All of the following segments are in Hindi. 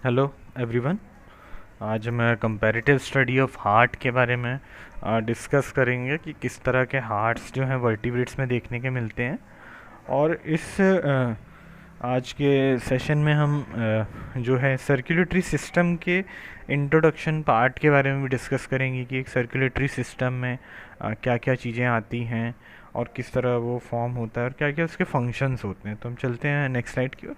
Hello everyone. आज मैं कंपैरेटिव स्टडी ऑफ हार्ट के बारे में डिस्कस करेंगे कि किस तरह के हार्ट्स जो हैं वर्टिब्रेट्स में देखने के मिलते हैं। और इस आज के सेशन में हम जो है सर्कुलेटरी सिस्टम के इंट्रोडक्शन पार्ट के बारे में भी डिस्कस करेंगे कि एक सर्कुलेटरी सिस्टम में क्या क्या चीज़ें आती हैं और किस तरह वो फॉर्म होता है और क्या क्या उसके फंक्शंस होते हैं। तो हम चलते हैं नेक्स्ट स्लाइड की ओर।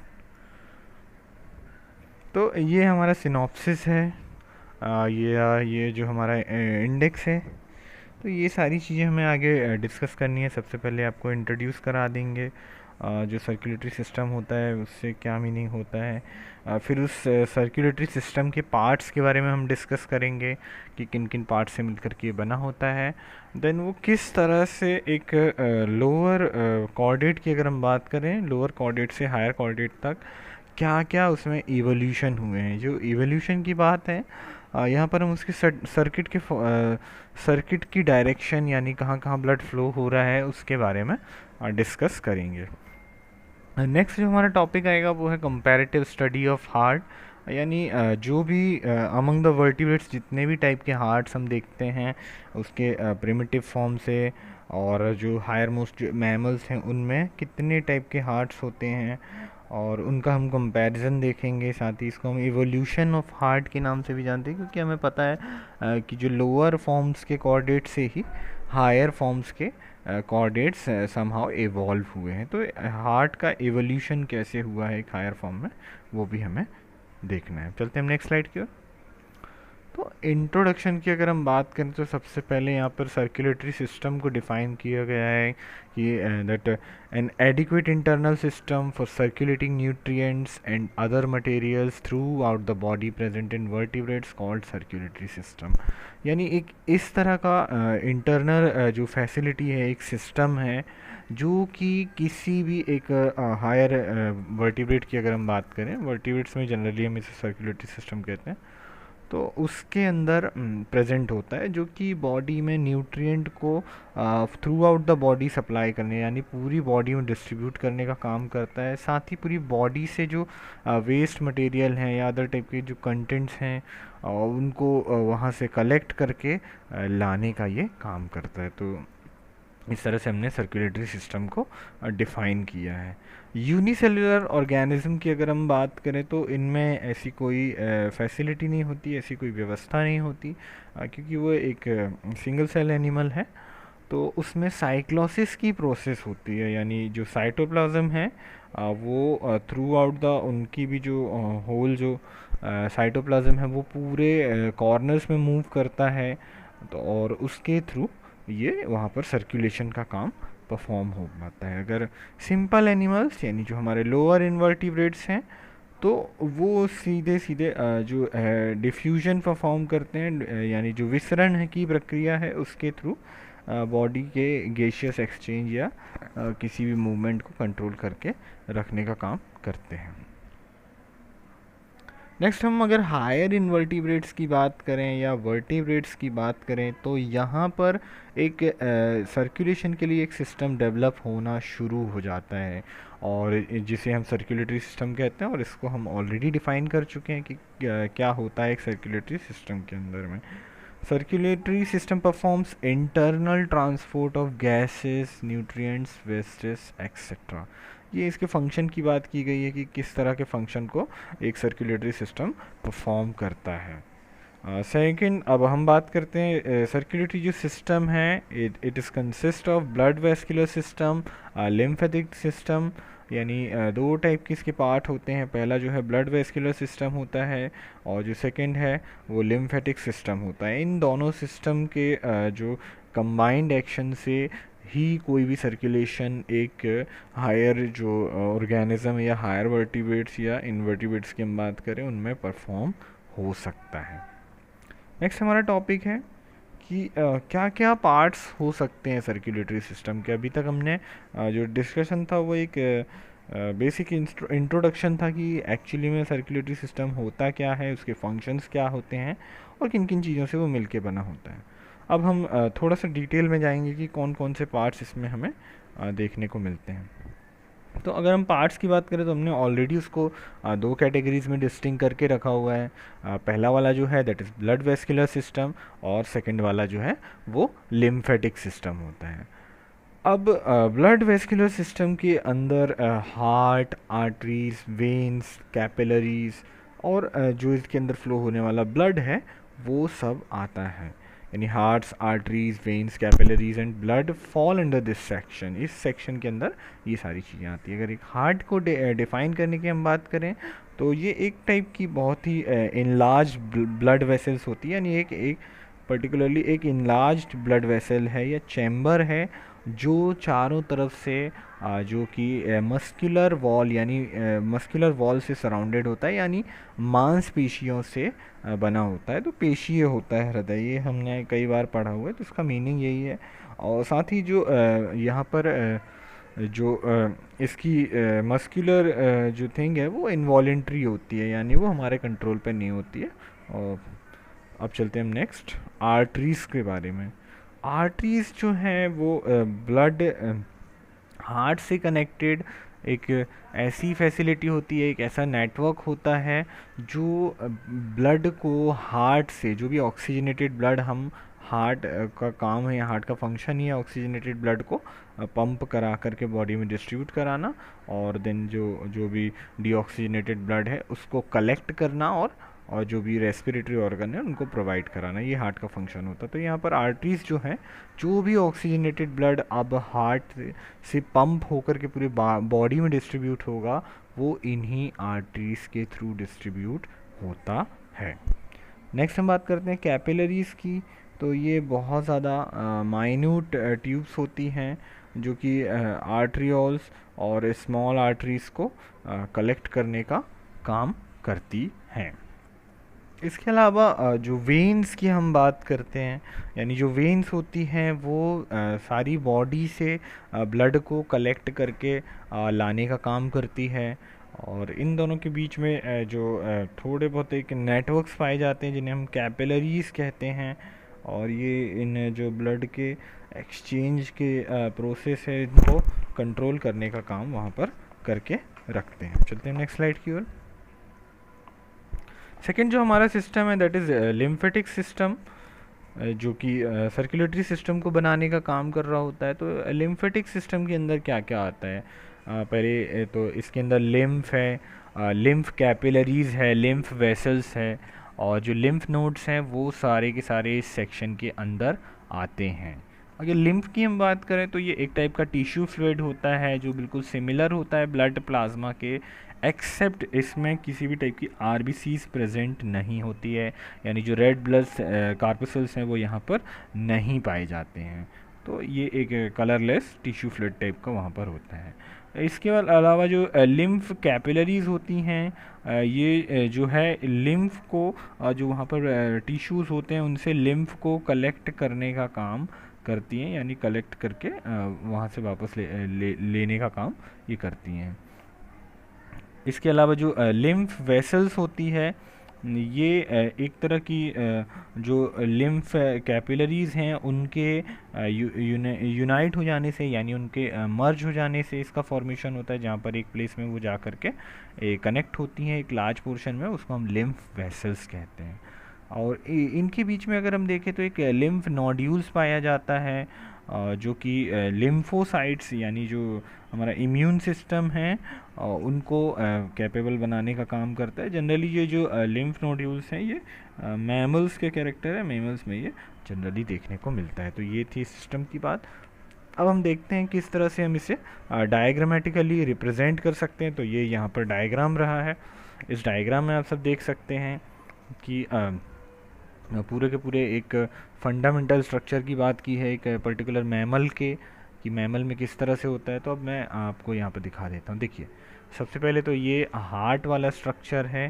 तो ये हमारा सिनॉप्सिस है। ये जो हमारा इंडेक्स है। तो ये सारी चीज़ें हमें आगे डिस्कस करनी है। सबसे पहले आपको इंट्रोड्यूस करा देंगे जो सर्कुलेटरी सिस्टम होता है उससे क्या मीनिंग होता है। फिर उस सर्कुलेटरी सिस्टम के पार्ट्स के बारे में हम डिस्कस करेंगे कि किन किन पार्ट्स से मिलकर के ये बना होता है। देन वो किस तरह से एक लोअर कॉर्डेट की अगर हम बात करें, लोअर कॉर्डेट से हायर कॉर्डेट तक क्या क्या उसमें इवोल्यूशन हुए हैं। जो इवोल्यूशन की बात है यहाँ पर हम उसके सर्किट की डायरेक्शन यानी कहाँ कहाँ ब्लड फ्लो हो रहा है उसके बारे में डिस्कस करेंगे। नेक्स्ट जो हमारा टॉपिक आएगा वो है कंपैरेटिव स्टडी ऑफ हार्ट। यानी जो भी अमंग द वर्टिब्रेट्स जितने भी टाइप के हार्ट्स हम देखते हैं उसके प्रिमिटिव फॉर्म से, और जो हायर मोस्ट मैमल्स हैं उनमें कितने टाइप के हार्ट्स होते हैं और उनका हम कंपैरिजन देखेंगे। साथ ही इसको हम इवोल्यूशन ऑफ हार्ट के नाम से भी जानते हैं क्योंकि हमें पता है कि जो लोअर फॉर्म्स के कॉर्डेट से ही हायर फॉर्म्स के कॉर्डेट्स समहाउ इवॉल्व हुए हैं। तो हार्ट का इवोल्यूशन कैसे हुआ है एक हायर फॉर्म में वो भी हमें देखना है। चलते हैं हम नेक्स्ट स्लाइड की ओर। तो इंट्रोडक्शन की अगर हम बात करें तो सबसे पहले यहाँ पर सर्कुलेटरी सिस्टम को डिफाइन किया गया है कि that N adequate internal system for circulating nutrients and other materials through out the body present in vertebrates called circulatory system. यानी एक इस तरह का इंटरनल जो फैसिलिटी है, एक सिस्टम है जो कि किसी भी एक हायर वर्टिब्रेट की अगर हम बात करें, वर्टिब्रेट्स में जनरली हम इसे सर्कुलेटरी सिस्टम कहते हैं, तो उसके अंदर प्रेजेंट होता है जो कि बॉडी में न्यूट्रिएंट को through out the body supply करने यानी पूरी बॉडी में डिस्ट्रीब्यूट करने का काम करता है। साथ ही पूरी बॉडी से जो वेस्ट मटेरियल हैं या अदर टाइप के जो कंटेंट्स हैं उनको वहाँ से कलेक्ट करके लाने का ये काम करता है। तो इस तरह से हमने सर्कुलेटरी सिस्टम को डिफाइन किया है। यूनिसेलुलर ऑर्गेनिज्म की अगर हम बात करें तो इनमें ऐसी कोई फैसिलिटी नहीं होती, ऐसी कोई व्यवस्था नहीं होती क्योंकि वो एक सिंगल सेल एनिमल है। तो उसमें साइक्लोसिस की प्रोसेस होती है, यानी जो साइटोप्लाज्म है वो थ्रू आउट द उनकी भी जो होल जो साइटोप्लाज्म है वो पूरे कॉर्नर्स में मूव करता है। तो और उसके थ्रू ये वहाँ पर सर्कुलेशन का काम परफॉर्म हो पाता है। अगर सिंपल एनिमल्स यानी जो हमारे लोअर इन्वर्टिब्रेट्स हैं तो वो सीधे सीधे जो है डिफ्यूजन परफॉर्म करते हैं, यानी जो विसरण है की प्रक्रिया है उसके थ्रू बॉडी के गैसियस एक्सचेंज या किसी भी मूवमेंट को कंट्रोल करके रखने का काम करते हैं। नेक्स्ट हम अगर हायर इन्वर्टिब्रेट्स की बात करें या वर्टिब्रेट्स की बात करें तो यहाँ पर एक सर्कुलेशन के लिए एक सिस्टम डेवलप होना शुरू हो जाता है और जिसे हम सर्कुलेटरी सिस्टम कहते हैं, और इसको हम ऑलरेडी डिफाइन कर चुके हैं कि क्या होता है एक सर्कुलेटरी सिस्टम के अंदर में। Circulatory system performs internal transport of gases, nutrients, wastes etcetera. ये इसके फंक्शन की बात की गई है कि किस तरह के फंक्शन को एक सर्कुलेटरी सिस्टम परफॉर्म करता है। सेकंड, अब हम बात करते हैं सर्कुलेटरी जो सिस्टम है, it is consist of blood vascular system, lymphatic system. यानी दो टाइप के इसके पार्ट होते हैं। पहला जो है ब्लड वेस्कुलर सिस्टम होता है और जो सेकंड है वो लिम्फेटिक सिस्टम होता है। इन दोनों सिस्टम के जो कंबाइंड एक्शन से ही कोई भी सर्कुलेशन एक हायर जो ऑर्गेनिज्म या हायर वर्टिब्रेट्स या इनवर्टिब्रेट्स की हम बात करें उनमें परफॉर्म हो सकता है। नेक्स्ट हमारा टॉपिक है कि क्या क्या पार्ट्स हो सकते हैं सर्कुलेटरी सिस्टम के। अभी तक हमने जो डिस्कशन था वो एक बेसिक इंट्रोडक्शन था कि एक्चुअली में सर्कुलेटरी सिस्टम होता क्या है, उसके फंक्शंस क्या होते हैं और किन किन चीज़ों से वो मिलके बना होता है। अब हम थोड़ा सा डिटेल में जाएंगे कि कौन कौन से पार्ट्स इसमें हमें देखने को मिलते हैं। तो अगर हम पार्ट्स की बात करें तो हमने ऑलरेडी उसको दो कैटेगरीज में डिस्टिंग करके रखा हुआ है। पहला वाला जो है that is blood vascular system, और सेकंड वाला जो है वो लिम्फेटिक सिस्टम होता है। अब ब्लड वेस्कुलर सिस्टम के अंदर हार्ट, आर्टरीज, वेन्स, कैपिलरीज और जो इसके अंदर फ्लो होने वाला ब्लड है वो सब आता है। यानी hearts, arteries, veins, capillaries and blood fall under this section. इस सेक्शन के अंदर ये सारी चीज़ें आती है। अगर एक हार्ट को डिफाइन करने की हम बात करें तो ये एक टाइप की बहुत ही इनलार्ज ब्लड वेसल्स होती है, यानी एक पर्टिकुलरली एक इनलार्ज्ड ब्लड वेसल है या चैम्बर है जो चारों तरफ से जो कि मस्कुलर वॉल यानी मस्कुलर वॉल से सराउंडेड होता है, यानी मांसपेशियों से बना होता है। तो पेशीय होता है हृदय, ये हमने कई बार पढ़ा हुआ है, तो इसका मीनिंग यही है। और साथ ही जो यहाँ पर जो इसकी मस्कुलर जो थिंग है वो इनवॉलेंट्री होती है, यानी वो हमारे कंट्रोल पे नहीं होती है। और अब चलते हैं हम नेक्स्ट आर्टरीज़ के बारे में। आर्टरीज़ जो हैं वो ब्लड हार्ट से कनेक्टेड एक ऐसी फैसिलिटी होती है, एक ऐसा नेटवर्क होता है जो ब्लड को हार्ट से, जो भी ऑक्सीजनेटेड ब्लड हम हार्ट का काम है या हार्ट का फंक्शन ही है ऑक्सीजनेटेड ब्लड को पंप करा करके बॉडी में डिस्ट्रीब्यूट कराना, और देन जो भी डीऑक्सीजनेटेड ब्लड है उसको कलेक्ट करना और जो भी रेस्पिरेटरी ऑर्गन है उनको प्रोवाइड कराना, ये हार्ट का फंक्शन होता है। तो यहाँ पर आर्टरीज जो हैं, जो भी ऑक्सीजनेटेड ब्लड अब हार्ट से पंप होकर के पूरी बॉडी में डिस्ट्रीब्यूट होगा वो इन्हीं आर्टरीज के थ्रू डिस्ट्रीब्यूट होता है। नेक्स्ट हम बात करते हैं कैपिलरीज की। तो ये बहुत ज़्यादा माइन्यूट ट्यूब्स होती हैं जो कि आर्टरियोल्स और स्मॉल आर्टरीज को कलेक्ट करने का काम करती हैं। इसके अलावा जो वेन्स की हम बात करते हैं, यानी जो वेन्स होती हैं वो सारी बॉडी से ब्लड को कलेक्ट करके लाने का काम करती है। और इन दोनों के बीच में जो थोड़े बहुत एक नेटवर्क्स पाए जाते हैं जिन्हें हम कैपिलरीज कहते हैं, और ये इन जो ब्लड के एक्सचेंज के प्रोसेस है इनको कंट्रोल करने का काम वहाँ पर करके रखते हैं। चलते हैं नेक्स्ट स्लाइड की ओर। सेकेंड जो हमारा सिस्टम है दैट इज़ लिम्फेटिक सिस्टम, जो कि सर्कुलेटरी सिस्टम को बनाने का काम कर रहा होता है। तो लिम्फेटिक सिस्टम के अंदर क्या क्या आता है, पहले तो इसके अंदर लिम्फ है, लिम्फ कैपिलरीज है, लिम्फ वेसल्स है, और जो लिम्फ नोड्स हैं वो सारे के सारे इस सेक्शन के अंदर आते हैं। अगर लिम्फ की हम बात करें तो ये एक टाइप का टिश्यू फ्लूइड होता है जो बिल्कुल सिमिलर होता है ब्लड प्लाज्मा के, एक्सेप्ट इसमें किसी भी टाइप की आरबीसीज प्रेजेंट नहीं होती है, यानी जो रेड ब्लड कार्पसूल्स हैं वो यहाँ पर नहीं पाए जाते हैं। तो ये एक कलरलेस टिश्यू फ्लूइड टाइप का वहाँ पर होता है। इसके अलावा जो लिम्फ कैपिलरीज होती हैं, ये जो है लिम्फ को जो वहाँ पर टिश्यूज़ होते हैं उनसे लिम्फ को कलेक्ट करने का काम करती हैं, यानी कलेक्ट करके वहाँ से वापस लेने का काम ये करती हैं। इसके अलावा जो लिम्फ वेसल्स होती है ये एक तरह की जो लिम्फ कैपिलरीज हैं उनके यूनाइट हो जाने से, यानी उनके मर्ज हो जाने से इसका फॉर्मेशन होता है, जहाँ पर एक प्लेस में वो जा कर के कनेक्ट होती हैं एक लार्ज पोर्शन में, उसको हम लिम्फ वेसल्स कहते हैं। और इनके बीच में अगर हम देखें तो एक लिम्फ नोड्यूल्स पाया जाता है जो कि लिम्फोसाइट्स, यानी जो हमारा इम्यून सिस्टम है उनको कैपेबल बनाने का काम करता है। जनरली ये जो लिम्फ नोड्यूल्स हैं ये मैमल्स के कैरेक्टर है, मैमल्स में ये जनरली देखने को मिलता है। तो ये थी सिस्टम की बात। अब हम देखते हैं किस तरह से हम इसे डायग्रामेटिकली रिप्रेजेंट कर सकते हैं। तो ये यहाँ पर डायग्राम रहा है। इस डायग्राम में आप सब देख सकते हैं कि पूरे के पूरे एक फंडामेंटल स्ट्रक्चर की बात की है एक पर्टिकुलर मैमल के, कि मैमल में किस तरह से होता है। तो अब मैं आपको यहाँ पर दिखा देता हूँ। देखिए सबसे पहले तो ये हार्ट वाला स्ट्रक्चर है।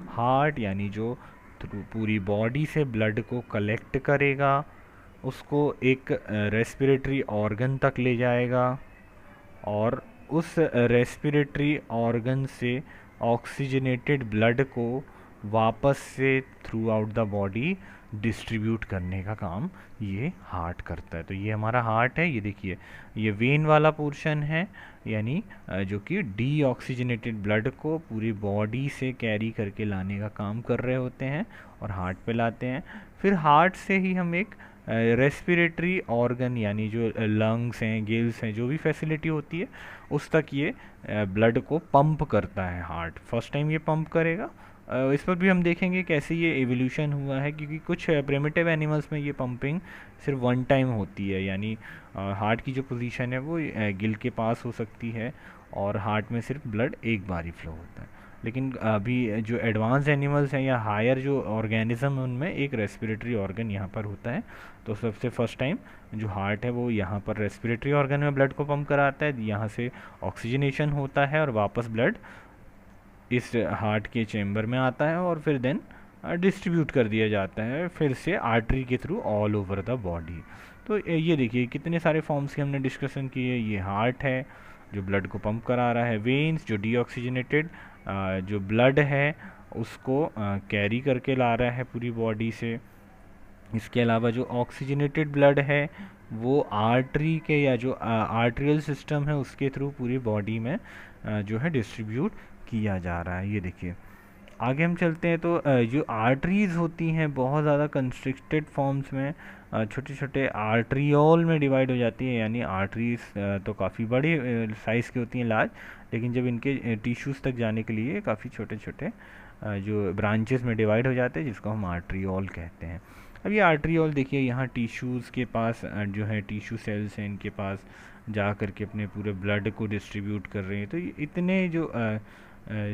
हार्ट यानी जो पूरी बॉडी से ब्लड को कलेक्ट करेगा, उसको एक रेस्पिरेटरी ऑर्गन तक ले जाएगा, और उस रेस्पिरेटरी ऑर्गन से ऑक्सीजनेटेड ब्लड को वापस से through out the body distribute करने का काम ये हार्ट करता है। तो ये हमारा हार्ट है, ये देखिए ये वेन वाला पोर्शन है, यानी जो कि डीऑक्सीजनेटेड ब्लड को पूरी बॉडी से कैरी करके लाने का काम कर रहे होते हैं और हार्ट पे लाते हैं। फिर हार्ट से ही हम एक रेस्पिरेटरी ऑर्गन यानी जो लंग्स हैं, गिल्स हैं, जो भी फैसिलिटी होती है उस तक ये ब्लड को पंप करता है हार्ट। फर्स्ट टाइम ये पंप करेगा। इस पर भी हम देखेंगे कैसे ये एवोल्यूशन हुआ है, क्योंकि कुछ प्रिमिटिव एनिमल्स में ये पंपिंग सिर्फ वन टाइम होती है, यानी हार्ट की जो पोजीशन है वो गिल के पास हो सकती है और हार्ट में सिर्फ ब्लड एक बार ही फ्लो होता है। लेकिन अभी जो एडवांस एनिमल्स हैं या हायर जो ऑर्गेनिज्म है उनमें एक रेस्पिरेटरी ऑर्गन यहाँ पर होता है। तो सबसे फर्स्ट टाइम जो हार्ट है वो यहाँ पर रेस्पिरेटरी ऑर्गन में ब्लड को पंप कराता है, यहाँ से ऑक्सीजनेशन होता है और वापस ब्लड इस हार्ट के चेम्बर में आता है और फिर देन डिस्ट्रीब्यूट कर दिया जाता है फिर से आर्टरी के through all over the body. तो ये देखिए कितने सारे फॉर्म्स की हमने डिस्कशन की है। ये हार्ट है जो ब्लड को पंप करा रहा है, वेन्स जो डीऑक्सीजनेटेड जो ब्लड है उसको कैरी करके ला रहा है पूरी बॉडी से। इसके अलावा जो ऑक्सीजनेटेड ब्लड है वो आर्टरी के या जो आर्ट्रियल सिस्टम है उसके थ्रू पूरी बॉडी में जो है डिस्ट्रीब्यूट किया जा रहा है। ये देखिए आगे हम चलते हैं तो जो आर्टरीज होती हैं बहुत ज़्यादा कंस्ट्रिक्टेड फॉर्म्स में छोटे छोटे आर्ट्रियोल में डिवाइड हो जाती है, यानी आर्टरीज तो काफ़ी बड़ी साइज़ की होती हैं, लार्ज, लेकिन जब इनके टिश्यूज़ तक जाने के लिए काफ़ी छोटे छोटे जो ब्रांचेस में डिवाइड हो जाते हैं जिसको हम आर्ट्रियोल कहते हैं। अब ये आर्ट्रियोल देखिए यहाँ टिश्यूज़ के पास जो है टिश्यू सेल्स हैं, इनके पास जा कर के अपने पूरे ब्लड को डिस्ट्रीब्यूट कर रहे हैं। तो ये इतने जो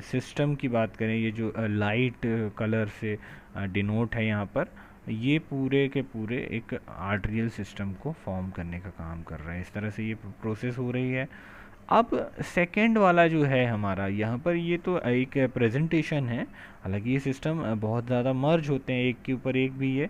सिस्टम की बात करें, ये जो लाइट कलर से डिनोट है यहाँ पर, ये पूरे के पूरे एक आर्टरियल सिस्टम को फॉर्म करने का काम कर रहे हैं। इस तरह से ये प्रोसेस हो रही है। अब सेकंड वाला जो है हमारा यहाँ पर, ये तो एक प्रेजेंटेशन है, हालांकि ये सिस्टम बहुत ज़्यादा मर्ज होते हैं एक के ऊपर एक भी, ये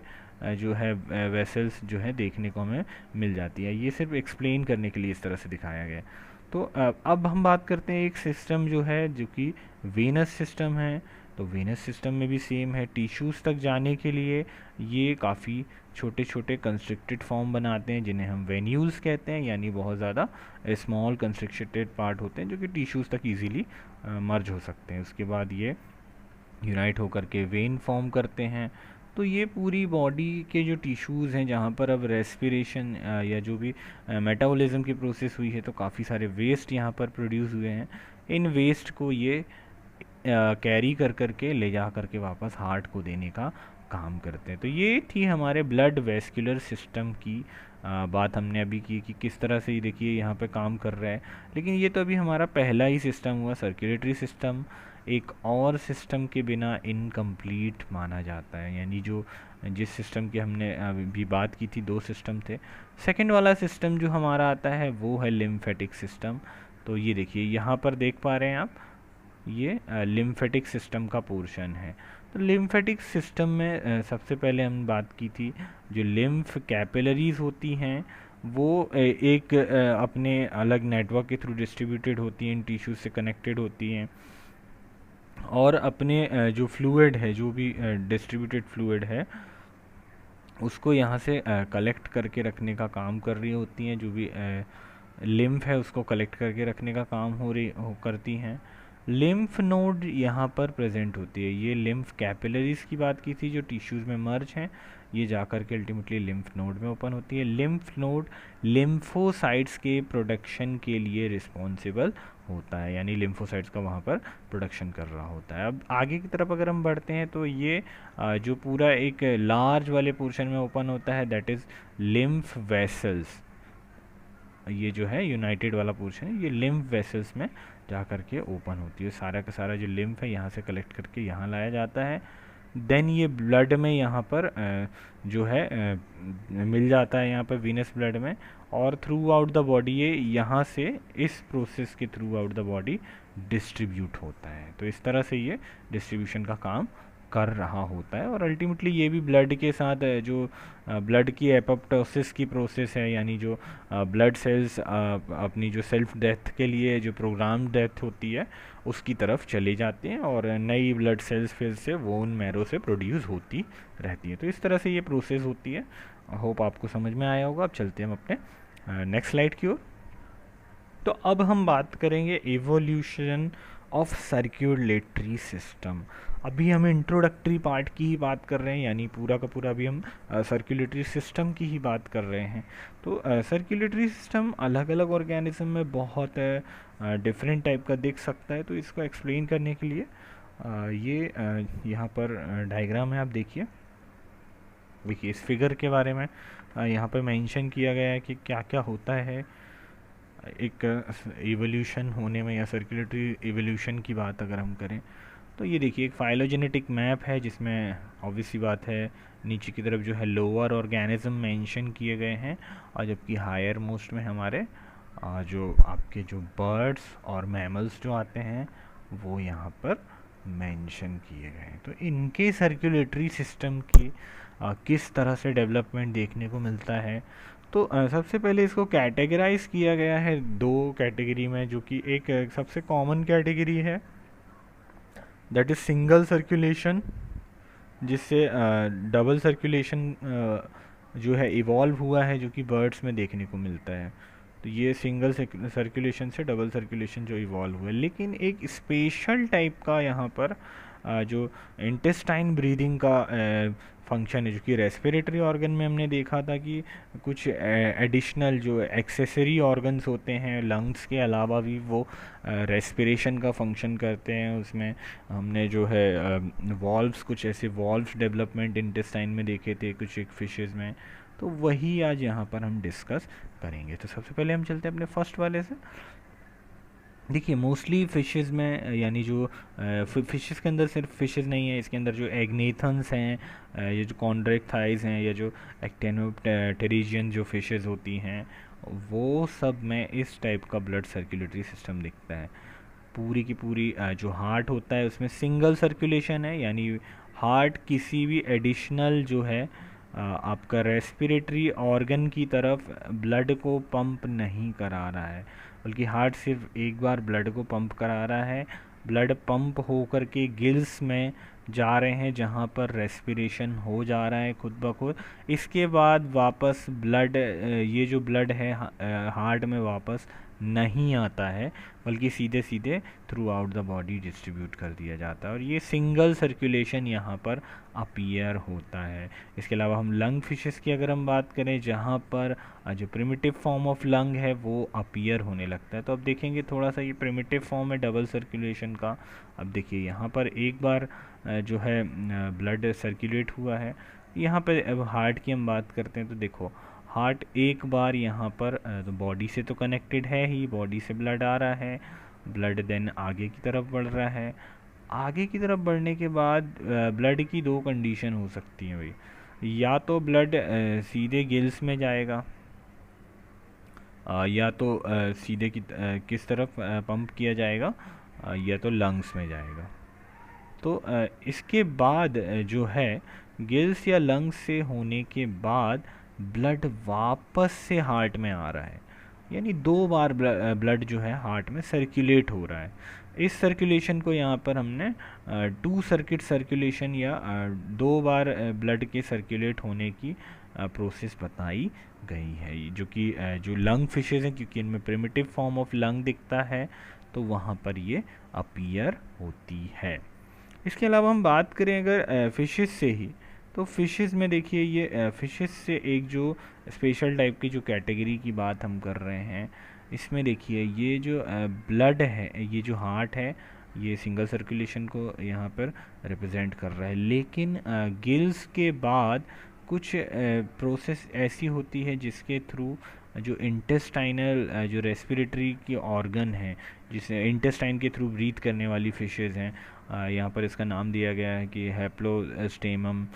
जो है वेसल्स जो है देखने को हमें मिल जाती है। ये सिर्फ एक्सप्लेन करने के लिए इस तरह से दिखाया गया है। तो अब हम बात करते हैं एक सिस्टम जो है जो कि वेनस सिस्टम है। तो वेनस सिस्टम में भी सेम है, टिश्यूज़ तक जाने के लिए ये काफ़ी छोटे छोटे कंस्ट्रिक्टेड फॉर्म बनाते हैं जिन्हें हम वेन्यूल्स कहते हैं, यानी बहुत ज़्यादा स्मॉल कंस्ट्रिक्टेड पार्ट होते हैं जो कि टिश्यूज़ तक इजीली मर्ज हो सकते हैं। उसके बाद ये यूनाइट होकर के वेन फॉर्म करते हैं। तो ये पूरी बॉडी के जो टिश्यूज़ हैं जहाँ पर अब रेस्पिरेशन या जो भी मेटाबॉलिज्म की प्रोसेस हुई है तो काफ़ी सारे वेस्ट यहाँ पर प्रोड्यूस हुए हैं। इन वेस्ट को ये कैरी कर करके ले जा करके वापस हार्ट को देने का काम करते हैं। तो ये थी हमारे ब्लड वेस्कुलर सिस्टम की बात हमने अभी की कि किस तरह से ये देखिए यहाँ पे काम कर रहा है। लेकिन ये तो अभी हमारा पहला ही सिस्टम हुआ, सर्कुलेटरी सिस्टम। एक और सिस्टम के बिना इनकम्प्लीट माना जाता है, यानी जो जिस सिस्टम की हमने अभी बात की थी, दो सिस्टम थे। सेकंड वाला सिस्टम जो हमारा आता है वो है लिम्फेटिक सिस्टम। तो ये देखिए यहाँ पर देख पा रहे हैं आप, ये लिम्फेटिक सिस्टम का पोर्शन है। तो लिम्फेटिक सिस्टम में सबसे पहले हम बात की थी जो लिम्फ कैपिलरीज होती हैं वो एक अपने अलग नेटवर्क के थ्रू डिस्ट्रीब्यूटेड होती हैं, इन टिश्यूज से कनेक्टेड होती हैं और अपने जो फ्लूइड है, जो भी डिस्ट्रीब्यूटेड फ्लूइड है उसको यहाँ से कलेक्ट करके रखने का काम कर रही होती हैं। जो भी लिम्फ है उसको कलेक्ट करके रखने का काम करती हैं। लिम्फ नोड यहाँ पर प्रेजेंट होती है। ये लिम्फ कैपिलरीज की बात की थी जो टिश्यूज़ में मर्ज हैं, ये जाकर के अल्टीमेटली लिम्फ नोड में ओपन होती है। लिम्फ नोड लिम्फोसाइट्स के प्रोडक्शन के लिए रिस्पॉन्सिबल होता है, यानी लिम्फोसाइट्स का वहाँ पर प्रोडक्शन कर रहा होता है। अब आगे की तरफ अगर हम बढ़ते हैं तो ये जो पूरा एक लार्ज वाले पोर्शन में ओपन होता है, दैट इज़ लिम्फ वेसल्स। ये जो है यूनाइटेड वाला पोर्शन है, ये लिम्फ वेसल्स में जा करके ओपन होती है। सारा का सारा जो लिम्फ है यहाँ से कलेक्ट करके यहाँ लाया जाता है। देन ये ब्लड में यहाँ पर जो है मिल जाता है यहाँ पर वीनस ब्लड में, और थ्रू आउट द बॉडी ये यहाँ से इस प्रोसेस के through out the body distribute होता है। तो इस तरह से ये डिस्ट्रीब्यूशन का काम कर रहा होता है। और अल्टीमेटली ये भी ब्लड के साथ जो ब्लड की एपोप्टोसिस की प्रोसेस है, यानी जो ब्लड सेल्स अपनी जो सेल्फ डेथ के लिए जो प्रोग्राम डेथ होती है उसकी तरफ चले जाते हैं और नई ब्लड सेल्स फिर से वोन मैरो से प्रोड्यूस होती रहती है। तो इस तरह से ये प्रोसेस होती है। होप आपको समझ में आया होगा। अब चलते हैं हम अपने नेक्स्ट स्लाइड की ओर। तो अब हम बात करेंगे एवोल्यूशन ऑफ सर्कुलेटरी सिस्टम। अभी हम इंट्रोडक्टरी पार्ट की ही बात कर रहे हैं, यानी पूरा का पूरा अभी हम सर्कुलेटरी सिस्टम की ही बात कर रहे हैं। तो सर्कुलेटरी सिस्टम अलग अलग ऑर्गेनिज्म में बहुत डिफरेंट टाइप का दिख सकता है। तो इसको एक्सप्लेन करने के लिए ये यहाँ पर डायग्राम है, आप देखिए इस फिगर के बारे में यहाँ पर मेंशन किया गया है कि क्या क्या होता है एक इवोल्यूशन होने में, या सर्कुलेटरी इवोल्यूशन की बात अगर हम करें तो ये देखिए एक फाइलोजेनेटिक मैप है जिसमें ऑब्वियस सी बात है नीचे की तरफ जो है लोअर ऑर्गेनिज्म मेंशन किए गए हैं, और जबकि हायर मोस्ट में हमारे जो आपके जो बर्ड्स और मैमल्स जो आते हैं वो यहाँ पर मेंशन किए गए हैं। तो इनके सर्कुलेटरी सिस्टम की किस तरह से डेवलपमेंट देखने को मिलता है। तो सबसे पहले इसको कैटेगराइज किया गया है दो कैटेगरी में, जो कि एक सबसे कॉमन कैटेगरी है दैट इज सिंगल सर्कुलेशन, जिससे डबल सर्कुलेशन जो है इवॉल्व हुआ है, जो कि बर्ड्स में देखने को मिलता है। तो ये सिंगल सर्कुलेशन से डबल सर्कुलेशन जो इवॉल्व हुआ है। लेकिन एक स्पेशल टाइप का यहाँ पर जो इंटेस्टाइन ब्रीदिंग का फंक्शन है, जो कि रेस्पिरेटरी ऑर्गन में हमने देखा था कि कुछ एडिशनल जो एक्सेसरी ऑर्गन्स होते हैं लंग्स के अलावा भी वो रेस्पिरेशन का फंक्शन करते हैं। उसमें हमने जो है वॉल्व्स, कुछ ऐसे वॉल्व्स डेवलपमेंट इंटेस्टाइन में देखे थे कुछ एक फिशेज़ में। तो वही आज यहाँ पर हम डिस्कस करेंगे। तो सबसे पहले हम चलते हैं अपने फर्स्ट वाले से। देखिए मोस्टली फ़िशेज़ में, यानी जो फ़िशेज़ के अंदर सिर्फ फ़िशेज़ नहीं है, इसके अंदर जो एग्नेथन्स हैं, ये जो कॉन्ड्रेक्टाइज हैं, या जो एक्टेनोप्टेरिजियन जो फ़िशेज़ होती हैं, वो सब में इस टाइप का ब्लड सर्कुलेटरी सिस्टम दिखता है। पूरी की पूरी जो हार्ट होता है उसमें सिंगल सर्कुलेशन है, यानी हार्ट किसी भी एडिशनल जो है आपका रेस्पिरेटरी ऑर्गन की तरफ ब्लड को पंप नहीं करा रहा है, बल्कि हार्ट सिर्फ एक बार ब्लड को पंप करा रहा है। ब्लड पंप होकर के गिल्स में जा रहे हैं जहाँ पर रेस्पिरेशन हो जा रहा है खुद ब खुद। इसके बाद वापस ब्लड, ये जो ब्लड है हार्ट में वापस नहीं आता है, बल्कि सीधे सीधे through out the body distribute कर दिया जाता है। और ये सिंगल सर्कुलेशन यहाँ पर अपीयर होता है। इसके अलावा हम लंग फिशेस की अगर हम बात करें, जहाँ पर जो प्रिमिटिव फॉर्म ऑफ लंग है वो अपीयर होने लगता है। तो अब देखेंगे थोड़ा सा ये प्रिमिटिव फॉर्म है डबल सर्कुलेशन का। अब देखिए यहाँ पर एक बार जो है ब्लड सर्कुलेट हुआ है। यहाँ पर अब हार्ट की हम बात करते हैं तो देखो हार्ट एक बार यहाँ पर तो बॉडी से तो कनेक्टेड है ही, बॉडी से ब्लड आ रहा है, ब्लड देन आगे की तरफ बढ़ रहा है। आगे की तरफ बढ़ने के बाद ब्लड की दो कंडीशन हो सकती हैं भाई, या तो ब्लड सीधे गिल्स में जाएगा, या तो सीधे किस तरफ पंप किया जाएगा, या तो लंग्स में जाएगा। तो इसके बाद जो है गिल्स या लंग्स से होने के बाद ब्लड वापस से हार्ट में आ रहा है, यानी दो बार ब्लड जो है हार्ट में सर्कुलेट हो रहा है। इस सर्कुलेशन को यहाँ पर हमने टू सर्किट सर्कुलेशन या दो बार ब्लड के सर्कुलेट होने की प्रोसेस बताई गई है, जो कि जो लंग फिशेज हैं, क्योंकि इनमें प्रिमिटिव फॉर्म ऑफ लंग दिखता है तो वहाँ पर ये अपीयर होती है। इसके अलावा हम बात करें अगर फिशेस से ही, तो फिशेस में देखिए ये फिशेस से एक जो स्पेशल टाइप की जो कैटेगरी की बात हम कर रहे हैं, इसमें देखिए ये जो ब्लड है, ये जो हार्ट है, ये सिंगल सर्कुलेशन को यहाँ पर रिप्रेजेंट कर रहा है। लेकिन गिल्स के बाद कुछ प्रोसेस ऐसी होती है जिसके थ्रू जो इंटेस्टाइनल जो रेस्पिरेटरी की ऑर्गन है, जिसे इंटेस्टाइन के थ्रू ब्रीथ करने वाली फिशेज़ हैं, यहाँ पर इसका नाम दिया गया है कि हैप्लोस्टेमम,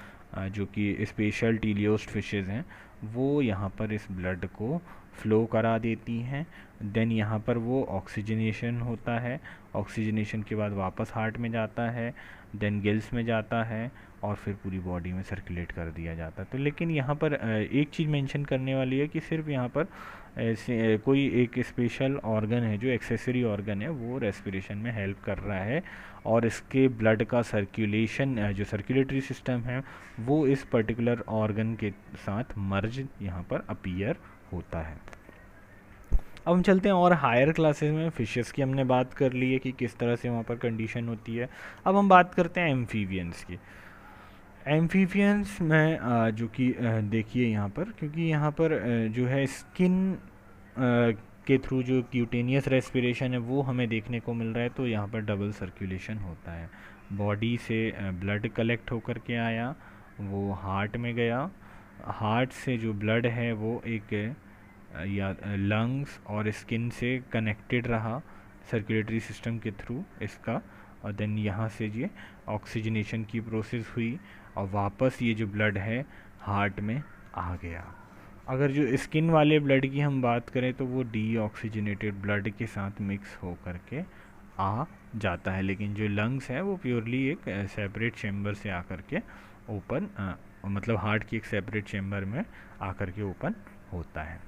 जो कि स्पेशल टीलियोस्ट फिशेज़ हैं, वो यहाँ पर इस ब्लड को फ्लो करा देती हैं। देन यहाँ पर वो ऑक्सीजनेशन होता है, ऑक्सीजनेशन के बाद वापस हार्ट में जाता है, देन गिल्स में जाता है और फिर पूरी बॉडी में सर्कुलेट कर दिया जाता है। तो लेकिन यहाँ पर एक चीज़ मेंशन करने वाली है कि सिर्फ यहाँ पर ऐसे कोई एक स्पेशल ऑर्गन है जो एक्सेसरी ऑर्गन है वो रेस्पिरेशन में हेल्प कर रहा है, और इसके ब्लड का सर्कुलेशन जो सर्कुलेटरी सिस्टम है वो इस पर्टिकुलर ऑर्गन के साथ मर्ज यहाँ पर अपीयर होता है। अब हम चलते हैं और हायर क्लासेस में। फिशेस की हमने बात कर ली है कि किस तरह से वहाँ पर कंडीशन होती है। अब हम बात करते हैं एम्फीबियंस की। एम्फीबियंस में जो कि देखिए यहाँ पर, क्योंकि यहाँ पर जो है स्किन के थ्रू जो क्यूटेनियस रेस्पिरेशन है वो हमें देखने को मिल रहा है, तो यहाँ पर डबल सर्कुलेशन होता है। बॉडी से ब्लड कलेक्ट होकर के आया, वो हार्ट में गया, हार्ट से जो ब्लड है वो एक या लंग्स और स्किन से कनेक्टेड रहा सर्कुलेटरी सिस्टम के थ्रू इसका, और देन यहाँ से ये ऑक्सीजनेशन की प्रोसेस हुई और वापस ये जो ब्लड है हार्ट में आ गया। अगर जो स्किन वाले ब्लड की हम बात करें तो वो डीऑक्सीजनेटेड ब्लड के साथ मिक्स हो करके आ जाता है, लेकिन जो लंग्स है वो प्योरली एक सेपरेट चैम्बर से आकर के ओपन मतलब हार्ट की एक सेपरेट चैम्बर में आकर के ओपन होता है।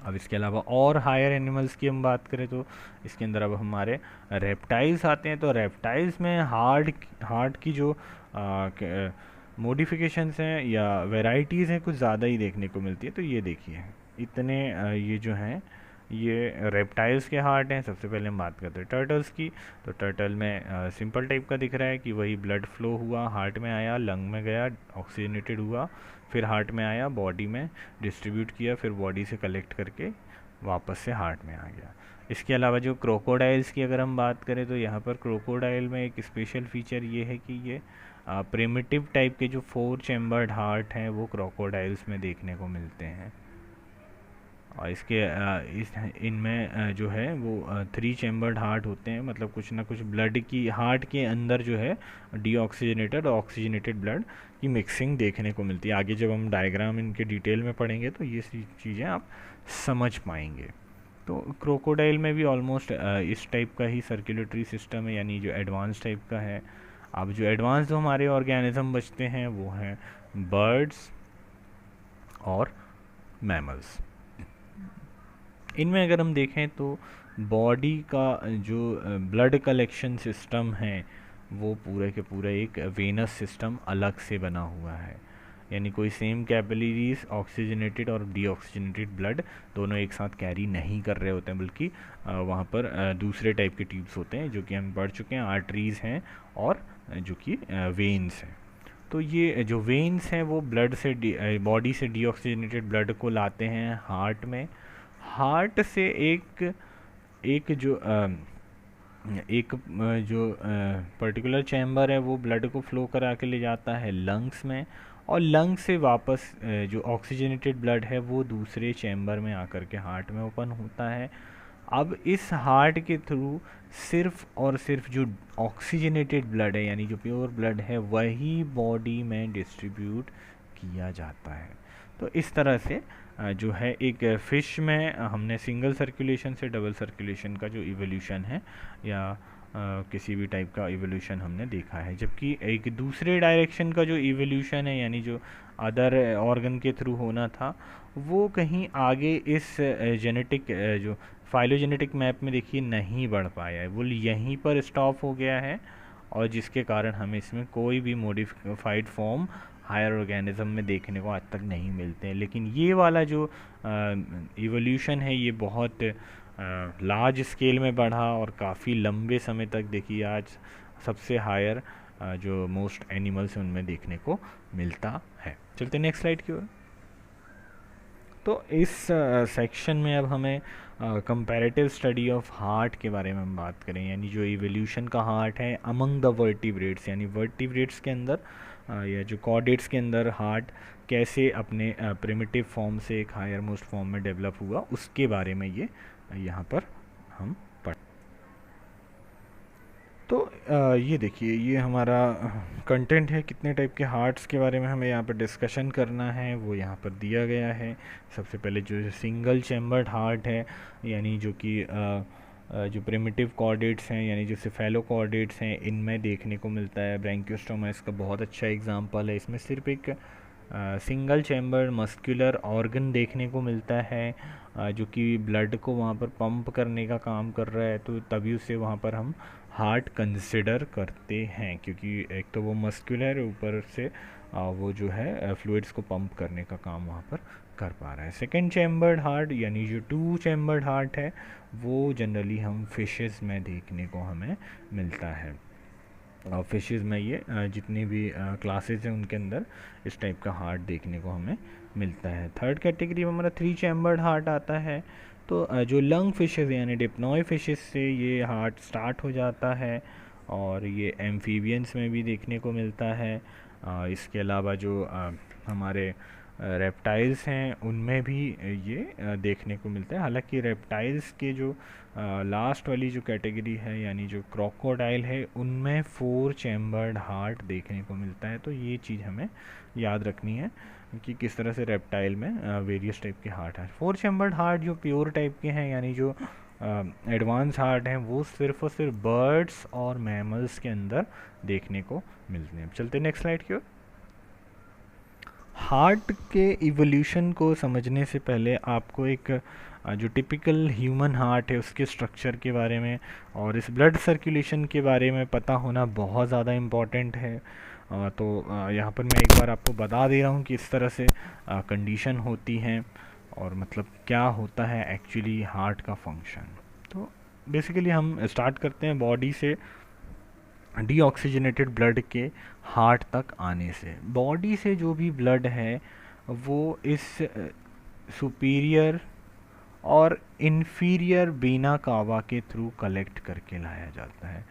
अब इसके अलावा और हायर एनिमल्स की हम बात करें तो इसके अंदर अब हमारे रेप्टाइल्स आते हैं। तो रेप्टाइल्स में हार्ट की जो मॉडिफिकेशंस हैं या वेराइटीज़ हैं कुछ ज़्यादा ही देखने को मिलती है। तो ये देखिए इतने ये जो हैं ये रेप्टाइल्स के हार्ट हैं। सबसे पहले हम बात करते हैं टर्टल्स की। तो टर्टल में सिंपल टाइप का दिख रहा है कि वही ब्लड फ्लो हुआ, हार्ट में आया, लंग में गया, ऑक्सीजनेटेड हुआ, फिर हार्ट में आया, बॉडी में डिस्ट्रीब्यूट किया, फिर बॉडी से कलेक्ट करके वापस से हार्ट में आ गया। इसके अलावा जो क्रोकोडाइल्स की अगर हम बात करें तो यहाँ पर क्रोकोडाइल में एक स्पेशल फीचर ये है कि ये प्रिमिटिव टाइप के जो 4 चैम्बर्ड हार्ट हैं वो क्रोकोडाइल्स में देखने को मिलते हैं, और इसके इनमें जो है वो 3 चैम्बर्ड हार्ट होते हैं, मतलब कुछ ना कुछ ब्लड की हार्ट के अंदर जो है डीऑक्सीजनेटेड और ऑक्सीजनेटेड ब्लड की मिक्सिंग देखने को मिलती है। आगे जब हम डायग्राम इनके डिटेल में पढ़ेंगे तो ये चीज़ें आप समझ पाएंगे। तो क्रोकोडाइल में भी ऑलमोस्ट इस टाइप का ही सर्कुलेटरी सिस्टम है, यानी जो एडवांस टाइप का है। अब जो एडवांस जो हमारे ऑर्गेनिज्म बचते हैं वो हैं बर्ड्स और मैमल्स। इनमें अगर हम देखें तो बॉडी का जो ब्लड कलेक्शन सिस्टम है वो पूरे के पूरे एक वेनस सिस्टम अलग से बना हुआ है, यानी कोई सेम कैपिलरीज ऑक्सीजनेटेड और डीऑक्सीजनेटेड ब्लड दोनों एक साथ कैरी नहीं कर रहे होते हैं, बल्कि वहाँ पर दूसरे टाइप के ट्यूब्स होते हैं जो कि हम पढ़ चुके हैं, आर्टरीज़ हैं और जो कि वेन्स हैं। तो ये जो वेन्स हैं वो ब्लड से बॉडी से डीऑक्सीजनेटेड ब्लड को लाते हैं हार्ट में, हार्ट से एक जो पर्टिकुलर चैम्बर है वो ब्लड को फ्लो करा के ले जाता है लंग्स में, और लंग्स से वापस जो ऑक्सीजनेटेड ब्लड है वो दूसरे चैम्बर में आकर के हार्ट में ओपन होता है। अब इस हार्ट के थ्रू सिर्फ और सिर्फ जो ऑक्सीजनेटेड ब्लड है यानी जो प्योर ब्लड है वही बॉडी में डिस्ट्रीब्यूट किया जाता है। तो इस तरह से जो है एक फ़िश में हमने सिंगल सर्कुलेशन से डबल सर्कुलेशन का जो इवोल्यूशन है या किसी भी टाइप का इवोल्यूशन हमने देखा है, जबकि एक दूसरे डायरेक्शन का जो इवोल्यूशन है यानी जो अदर ऑर्गन के थ्रू होना था वो कहीं आगे इस जेनेटिक जो फाइलोजेनेटिक मैप में देखिए नहीं बढ़ पाया है, वो यहीं पर स्टॉप हो गया है, और जिसके कारण हमें इसमें कोई भी मॉडिफाइड फॉर्म हायर ऑर्गेनिज्म में देखने को आज तक नहीं मिलते हैं। लेकिन ये वाला जो इवोल्यूशन है ये बहुत लार्ज स्केल में बढ़ा और काफ़ी लंबे समय तक देखिए आज सबसे हायर जो मोस्ट एनिमल्स हैं उनमें देखने को मिलता है। चलते नेक्स्ट स्लाइड की ओर। तो इस सेक्शन में अब हमें कंपैरेटिव स्टडी ऑफ हार्ट के बारे में हम बात करें, यानी जो इवोल्यूशन का हार्ट है अमंग द वर्टिब्रेट्स, यानी वर्टिब्रेट्स के अंदर या जो कॉर्डेट्स के अंदर हार्ट कैसे अपने प्रिमिटिव फॉर्म से एक हायर मोस्ट फॉर्म में डेवलप हुआ उसके बारे में ये यहाँ पर हम पढ़। तो ये देखिए, ये हमारा कंटेंट है। कितने टाइप के हार्ट्स के बारे में हमें यहाँ पर डिस्कशन करना है वो यहाँ पर दिया गया है। सबसे पहले जो सिंगल चैम्बर्ड हार्ट है, यानी जो कि जो प्रिमिटिव कॉर्डेट्स हैं, यानी जो सिफेलोकॉर्डेट्स हैं, इनमें देखने को मिलता है। ब्रैंकियोस्टोमा इसका बहुत अच्छा एग्जांपल है। इसमें सिर्फ एक सिंगल चैम्बर मस्कुलर ऑर्गन देखने को मिलता है, जो कि ब्लड को वहाँ पर पंप करने का काम कर रहा है, तो तभी उसे वहाँ पर हम हार्ट कंसिडर करते हैं, क्योंकि एक तो वो मस्कुलर, ऊपर से वो जो है फ्लूइड्स को पंप करने का काम वहाँ पर कर पा रहा है। सेकेंड चैम्बर्ड हार्ट यानी जो टू चैम्बर्ड हार्ट है, वो जनरली हम फिशेस में देखने को हमें मिलता है। फिशेस में ये जितनी भी क्लासेस हैं उनके अंदर इस टाइप का हार्ट देखने को हमें मिलता है। थर्ड कैटेगरी में हमारा थ्री चैम्बर्ड हार्ट आता है। तो जो लंग फिशेस यानी डिप्नॉय फिशेस से ये हार्ट स्टार्ट हो जाता है, और ये एम्फीबियंस में भी देखने को मिलता है। इसके अलावा जो हमारे रेप्टाइल्स हैं उनमें भी ये देखने को मिलता है। हालांकि रेप्टाइल्स के जो लास्ट वाली जो कैटेगरी है, यानी जो क्रोकोडाइल है, उनमें फोर चैम्बर्ड हार्ट देखने को मिलता है। तो ये चीज़ हमें याद रखनी है कि किस तरह से रेप्टाइल में वेरियस टाइप के हार्ट हैं। फोर चैम्बर्ड हार्ट जो प्योर टाइप के हैं, यानी जो एडवांस हार्ट हैं, वो सिर्फ और सिर्फ बर्ड्स और मैमल्स के अंदर देखने को मिलते हैं। चलते नेक्स्ट स्लाइड की ओर। हार्ट के इवोल्यूशन को समझने से पहले आपको एक जो टिपिकल ह्यूमन हार्ट है उसके स्ट्रक्चर के बारे में और इस ब्लड सर्कुलेशन के बारे में पता होना बहुत ज़्यादा इम्पॉर्टेंट है। तो यहाँ पर मैं एक बार आपको बता दे रहा हूँ कि इस तरह से कंडीशन होती हैं और मतलब क्या होता है एक्चुअली हार्ट का फंक्शन। तो बेसिकली हम स्टार्ट करते हैं बॉडी से डीऑक्सीजनेटेड ब्लड के हार्ट तक आने से। बॉडी से जो भी ब्लड है वो इस सुपीरियर और इन्फीरियर वेना कावा के थ्रू कलेक्ट करके लाया जाता है।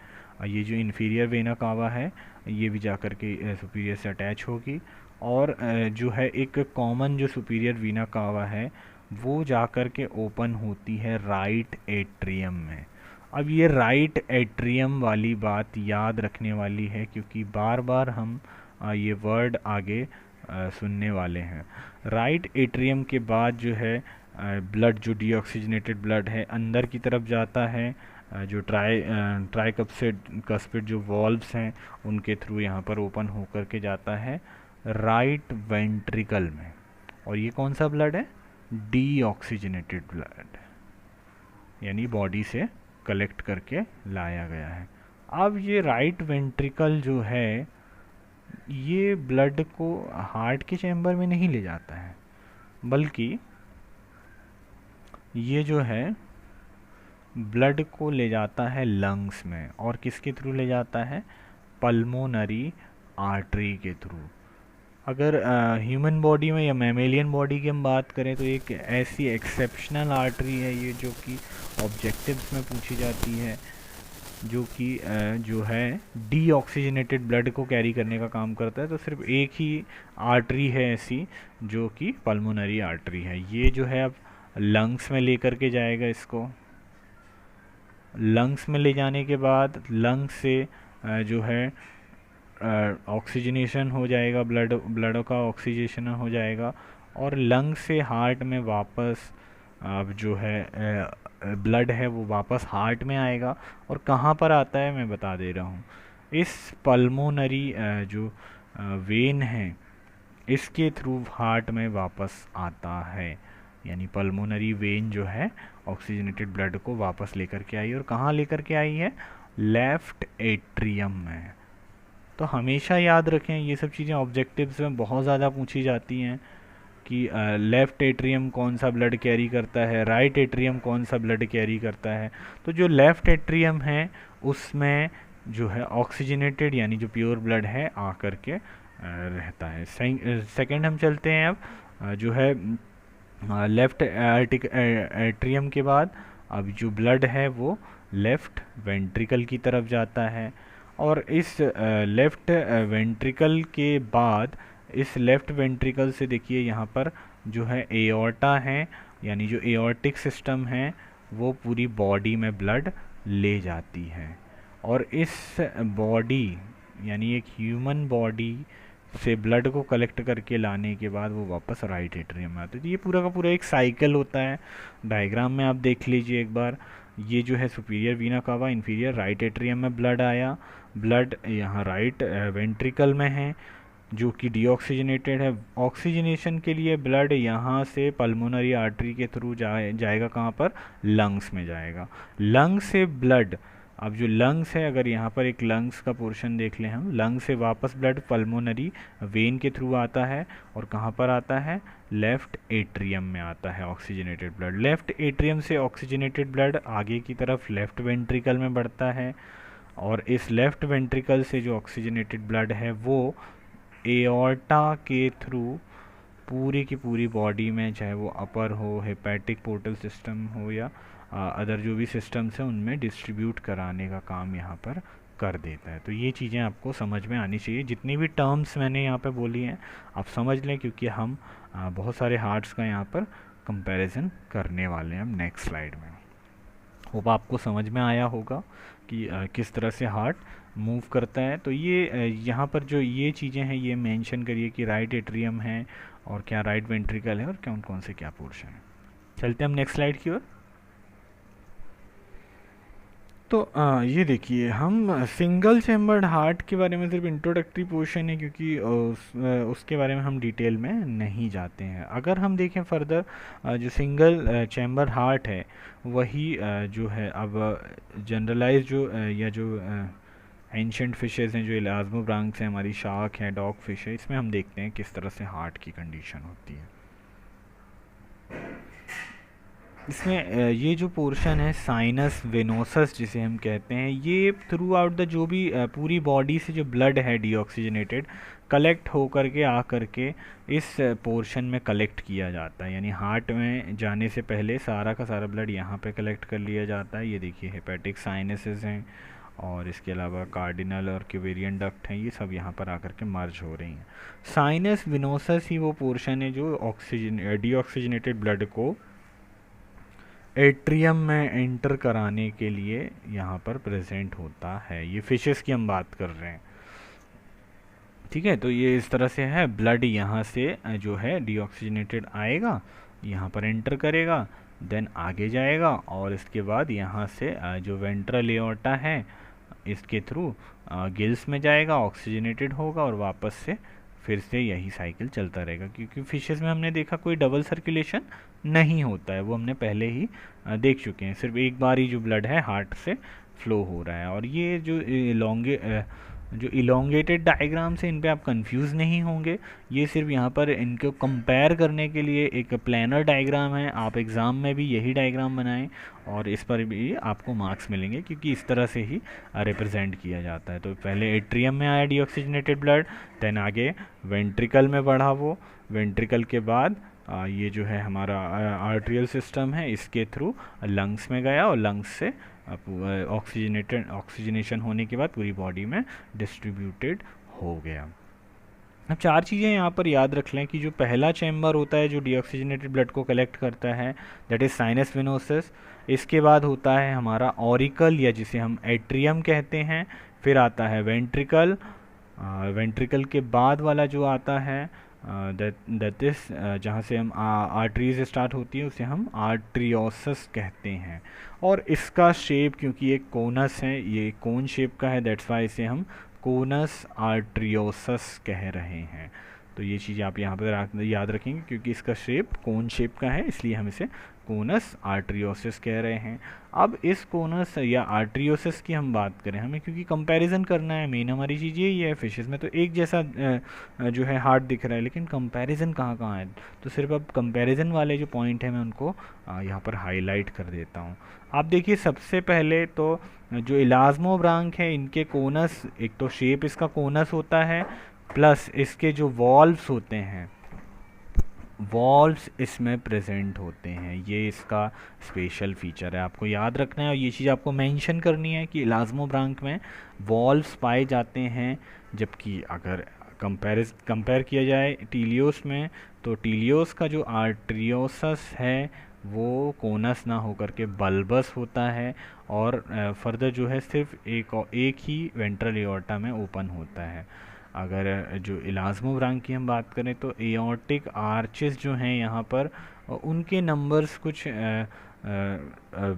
ये जो इन्फीरियर वेना कावा है ये भी जाकर के सुपीरियर से अटैच होगी, और जो है एक कॉमन जो सुपीरियर वेना कावा है वो जाकर के ओपन होती है राइट एट्रियम में। अब ये राइट एट्रियम वाली बात याद रखने वाली है, क्योंकि बार बार हम ये वर्ड आगे सुनने वाले हैं। राइट एट्रियम के बाद जो है ब्लड, जो डीऑक्सीजनेटेड ब्लड है, अंदर की तरफ जाता है। जो ट्राइकस्पिड जो वॉल्व्स हैं उनके थ्रू यहाँ पर ओपन होकर के जाता है राइट वेंट्रिकल में। और ये कौन सा ब्लड है? डीऑक्सीजनेटेड ब्लड, यानी बॉडी से कलेक्ट करके लाया गया है। अब ये राइट वेंट्रिकल जो है ये ब्लड को हार्ट के चैम्बर में नहीं ले जाता है, बल्कि ये जो है ब्लड को ले जाता है लंग्स में। और किसके थ्रू ले जाता है? पल्मोनरी आर्टरी के थ्रू। अगर ह्यूमन बॉडी में या मैमेलियन बॉडी की हम बात करें तो एक ऐसी एक्सेप्शनल आर्टरी है ये, जो कि ऑब्जेक्टिव्स में पूछी जाती है, जो कि जो है डीऑक्सीजनेटेड ब्लड को कैरी करने का काम करता है। तो सिर्फ एक ही आर्टरी है ऐसी जो कि पल्मोनरी आर्टरी है। ये जो है अब लंग्स में लेकर के जाएगा इसको। लंग्स में ले जाने के बाद लंग्स से जो है ऑक्सीजनेशन हो जाएगा, ब्लड का ऑक्सीजनेशन हो जाएगा, और लंग से हार्ट में वापस अब जो है ब्लड है वो वापस हार्ट में आएगा। और कहाँ पर आता है मैं बता दे रहा हूँ, इस पल्मोनरी जो वेन है इसके थ्रू हार्ट में वापस आता है। यानी पल्मोनरी वेन जो है ऑक्सीजनेटेड ब्लड को वापस लेकर के आई, और कहाँ लेकर के आई है? लेफ्ट एट्रियम में। तो हमेशा याद रखें, ये सब चीज़ें ऑब्जेक्टिव्स में बहुत ज़्यादा पूछी जाती हैं कि लेफ़्ट एट्रियम कौन सा ब्लड कैरी करता है, राइट एट्रियम कौन सा ब्लड कैरी करता है। तो जो लेफ़्ट एट्रियम है उसमें जो है ऑक्सीजनेटेड यानी जो प्योर ब्लड है आकर के रहता है। सेकंड हम चलते हैं अब जो है लेफ़्ट एट्रियम के बाद अब जो ब्लड है वो लेफ़्ट वेंट्रिकल की तरफ जाता है। और इस लेफ़्ट वेंट्रिकल के बाद इस लेफ़्ट वेंट्रिकल से देखिए यहाँ पर जो है एओर्टा है, यानी जो एओर्टिक सिस्टम है वो पूरी बॉडी में ब्लड ले जाती है। और इस बॉडी यानी एक ह्यूमन बॉडी से ब्लड को कलेक्ट करके लाने के बाद वो वापस राइट एट्रियम में आता है। तो ये पूरा का पूरा एक साइकिल होता है। डायग्राम में आप देख लीजिए एक बार, ये जो है सुपीरियर वीना कावा, इन्फीरियर राइट एट्रियम में ब्लड आया, ब्लड यहाँ राइट वेंट्रिकल में है जो कि डीऑक्सीजनेटेड है। ऑक्सीजनेशन के लिए ब्लड यहाँ से पल्मोनरी आर्टरी के थ्रू जाएगा कहाँ पर, लंग्स में जाएगा। लंग्स से ब्लड, अब जो लंग्स है, अगर यहाँ पर एक लंग्स का पोर्शन देख लें हम, लंग्स से वापस ब्लड पल्मोनरी वेन के थ्रू आता है और कहाँ पर आता है, लेफ्ट एट्रियम में आता है ऑक्सीजनेटेड ब्लड। लेफ्ट एट्रियम से ऑक्सीजनेटेड ब्लड आगे की तरफ लेफ्ट वेंट्रिकल में बढ़ता है और इस लेफ्ट वेंट्रिकल से जो ऑक्सीजनेटेड ब्लड है वो एओर्टा के थ्रू पूरी की पूरी बॉडी में, चाहे वो अपर हो, हेपेटिक पोर्टल सिस्टम हो या अदर जो भी सिस्टम्स हैं उनमें डिस्ट्रीब्यूट कराने का काम यहाँ पर कर देता है। तो ये चीज़ें आपको समझ में आनी चाहिए। जितनी भी टर्म्स मैंने यहाँ पे बोली हैं आप समझ लें, क्योंकि हम बहुत सारे हार्ट्स का यहाँ पर कंपैरिजन करने वाले हैं हम नेक्स्ट स्लाइड में। होप आपको समझ में आया होगा कि किस तरह से हार्ट मूव करता है। तो ये यहाँ पर जो ये चीज़ें हैं ये मेंशन करिए कि राइट एट्रियम है और क्या राइट वेंट्रिकल है और कौन कौन से क्या पोर्शन है। चलते हैं हम नेक्स्ट स्लाइड की ओर। तो ये देखिए, हम सिंगल चैम्बर्ड हार्ट के बारे में सिर्फ इंट्रोडक्टरी पोर्शन है, क्योंकि उसके बारे में हम डिटेल में नहीं जाते हैं। अगर हम देखें फर्दर, जो सिंगल चैम्बर हार्ट है वही जो है अब जनरलाइज जो या जो एंशंट फिशेज़ हैं, जो इलास्मोब्रांक्स हैं, हमारी शार्क है, डॉग फिश है, इसमें हम देखते हैं किस तरह से हार्ट की कंडीशन होती है। इसमें ये जो पोर्शन है साइनस वेनोसस जिसे हम कहते हैं, ये थ्रू आउट द जो भी पूरी बॉडी से जो ब्लड है डीऑक्सीजनेटेड कलेक्ट हो करके आ करके इस पोर्शन में कलेक्ट किया जाता है। यानी हार्ट में जाने से पहले सारा का सारा ब्लड यहाँ पे कलेक्ट कर लिया जाता है। ये देखिए हेपेटिक साइनसेस हैं और इसके अलावा कार्डिनल और क्यूवेरियन डक्ट हैं, ये सब यहाँ पर आकर के मर्ज हो रही हैं। साइनस वेनोसस ही वो पोर्शन है जो डीऑक्सीजनेटेड ब्लड को एट्रियम में एंटर कराने के लिए यहाँ पर प्रेजेंट होता है। ये फिशेस की हम बात कर रहे हैं, ठीक है। तो ये इस तरह से है, ब्लड यहाँ से जो है डीऑक्सीजनेटेड आएगा, यहाँ पर एंटर करेगा, देन आगे जाएगा और इसके बाद यहाँ से जो वेंट्रल एओर्टा है इसके थ्रू गिल्स में जाएगा, ऑक्सीजनेटेड होगा और वापस से फिर से यही साइकिल चलता रहेगा। क्योंकि फिशेस में हमने देखा कोई डबल सर्कुलेशन नहीं होता है, वो हमने पहले ही देख चुके हैं। सिर्फ एक बार ही जो ब्लड है हार्ट से फ्लो हो रहा है। और ये जो इलोंगेटेड डायग्राम्स हैं इन पे आप कंफ्यूज नहीं होंगे। ये सिर्फ यहाँ पर इनको कंपेयर करने के लिए एक प्लानर डायग्राम है। आप एग्ज़ाम में भी यही डायग्राम बनाएं और इस पर भी आपको मार्क्स मिलेंगे, क्योंकि इस तरह से ही रिप्रेजेंट किया जाता है। तो पहले एट्रियम में आया डीऑक्सीजनेटेड ब्लड, देन आगे वेंट्रिकल में बढ़ा वो, वेंट्रिकल के बाद ये जो है हमारा आर्ट्रियल सिस्टम है इसके थ्रू लंग्स में गया और लंग्स से ऑक्सीजनेशन होने के बाद पूरी बॉडी में डिस्ट्रीब्यूटेड हो गया। अब चार चीज़ें यहाँ पर याद रख लें कि जो पहला चैम्बर होता है जो डीऑक्सीजनेटेड ब्लड को कलेक्ट करता है, दैट इज़ साइनस वेनोसस। इसके बाद होता है हमारा ऑरिकल या जिसे हम एट्रियम कहते हैं। फिर आता है वेंट्रिकल, वेंट्रिकल के बाद वाला जो आता है दैट इज जहाँ से हम आर्टरीज स्टार्ट होती है उसे हम आर्ट्रियोसस कहते हैं। और इसका शेप क्योंकि एक कोनस है, ये कोन शेप का है, दैट्स वाई इसे हम कोनस आर्ट्रियोसस कह रहे हैं। तो ये चीज़ आप यहाँ पर याद रखेंगे, क्योंकि इसका शेप कोन शेप का है इसलिए हम इसे कोनस आर्ट्रियोसिस कह रहे हैं। अब इस कोनस या आर्ट्रियोसिस की हम बात करें, हमें क्योंकि कंपैरिजन करना है, मेन हमारी चीज़ यही है। फिशेस में तो एक जैसा जो है हार्ट दिख रहा है, लेकिन कंपैरिजन कहाँ कहाँ है। तो सिर्फ अब कंपैरिजन वाले जो पॉइंट है मैं उनको यहाँ पर हाईलाइट कर देता हूँ। आप देखिए सबसे पहले तो जो इलास्मोब्रांक है इनके कोनस, एक तो शेप इसका कोनस होता है, प्लस इसके जो वॉल्व्स होते हैं, वॉल्व्स इसमें प्रेजेंट होते हैं। ये इसका स्पेशल फीचर है, आपको याद रखना है। और ये चीज़ आपको मेंशन करनी है कि इलास्मोब्रांक में वॉल्व्स पाए जाते हैं, जबकि अगर कंपेयर किया जाए टीलियोस में, तो टीलियोस का जो आर्ट्रियोसस है वो कोनस ना होकर के बल्बस होता है, और फर्दर जो है सिर्फ एक ही वेंट्रल एओर्टा में ओपन होता है। अगर जो इलास्मोब्रांक की हम बात करें तो एओर्टिक आर्चेस जो हैं यहाँ पर उनके नंबर्स कुछ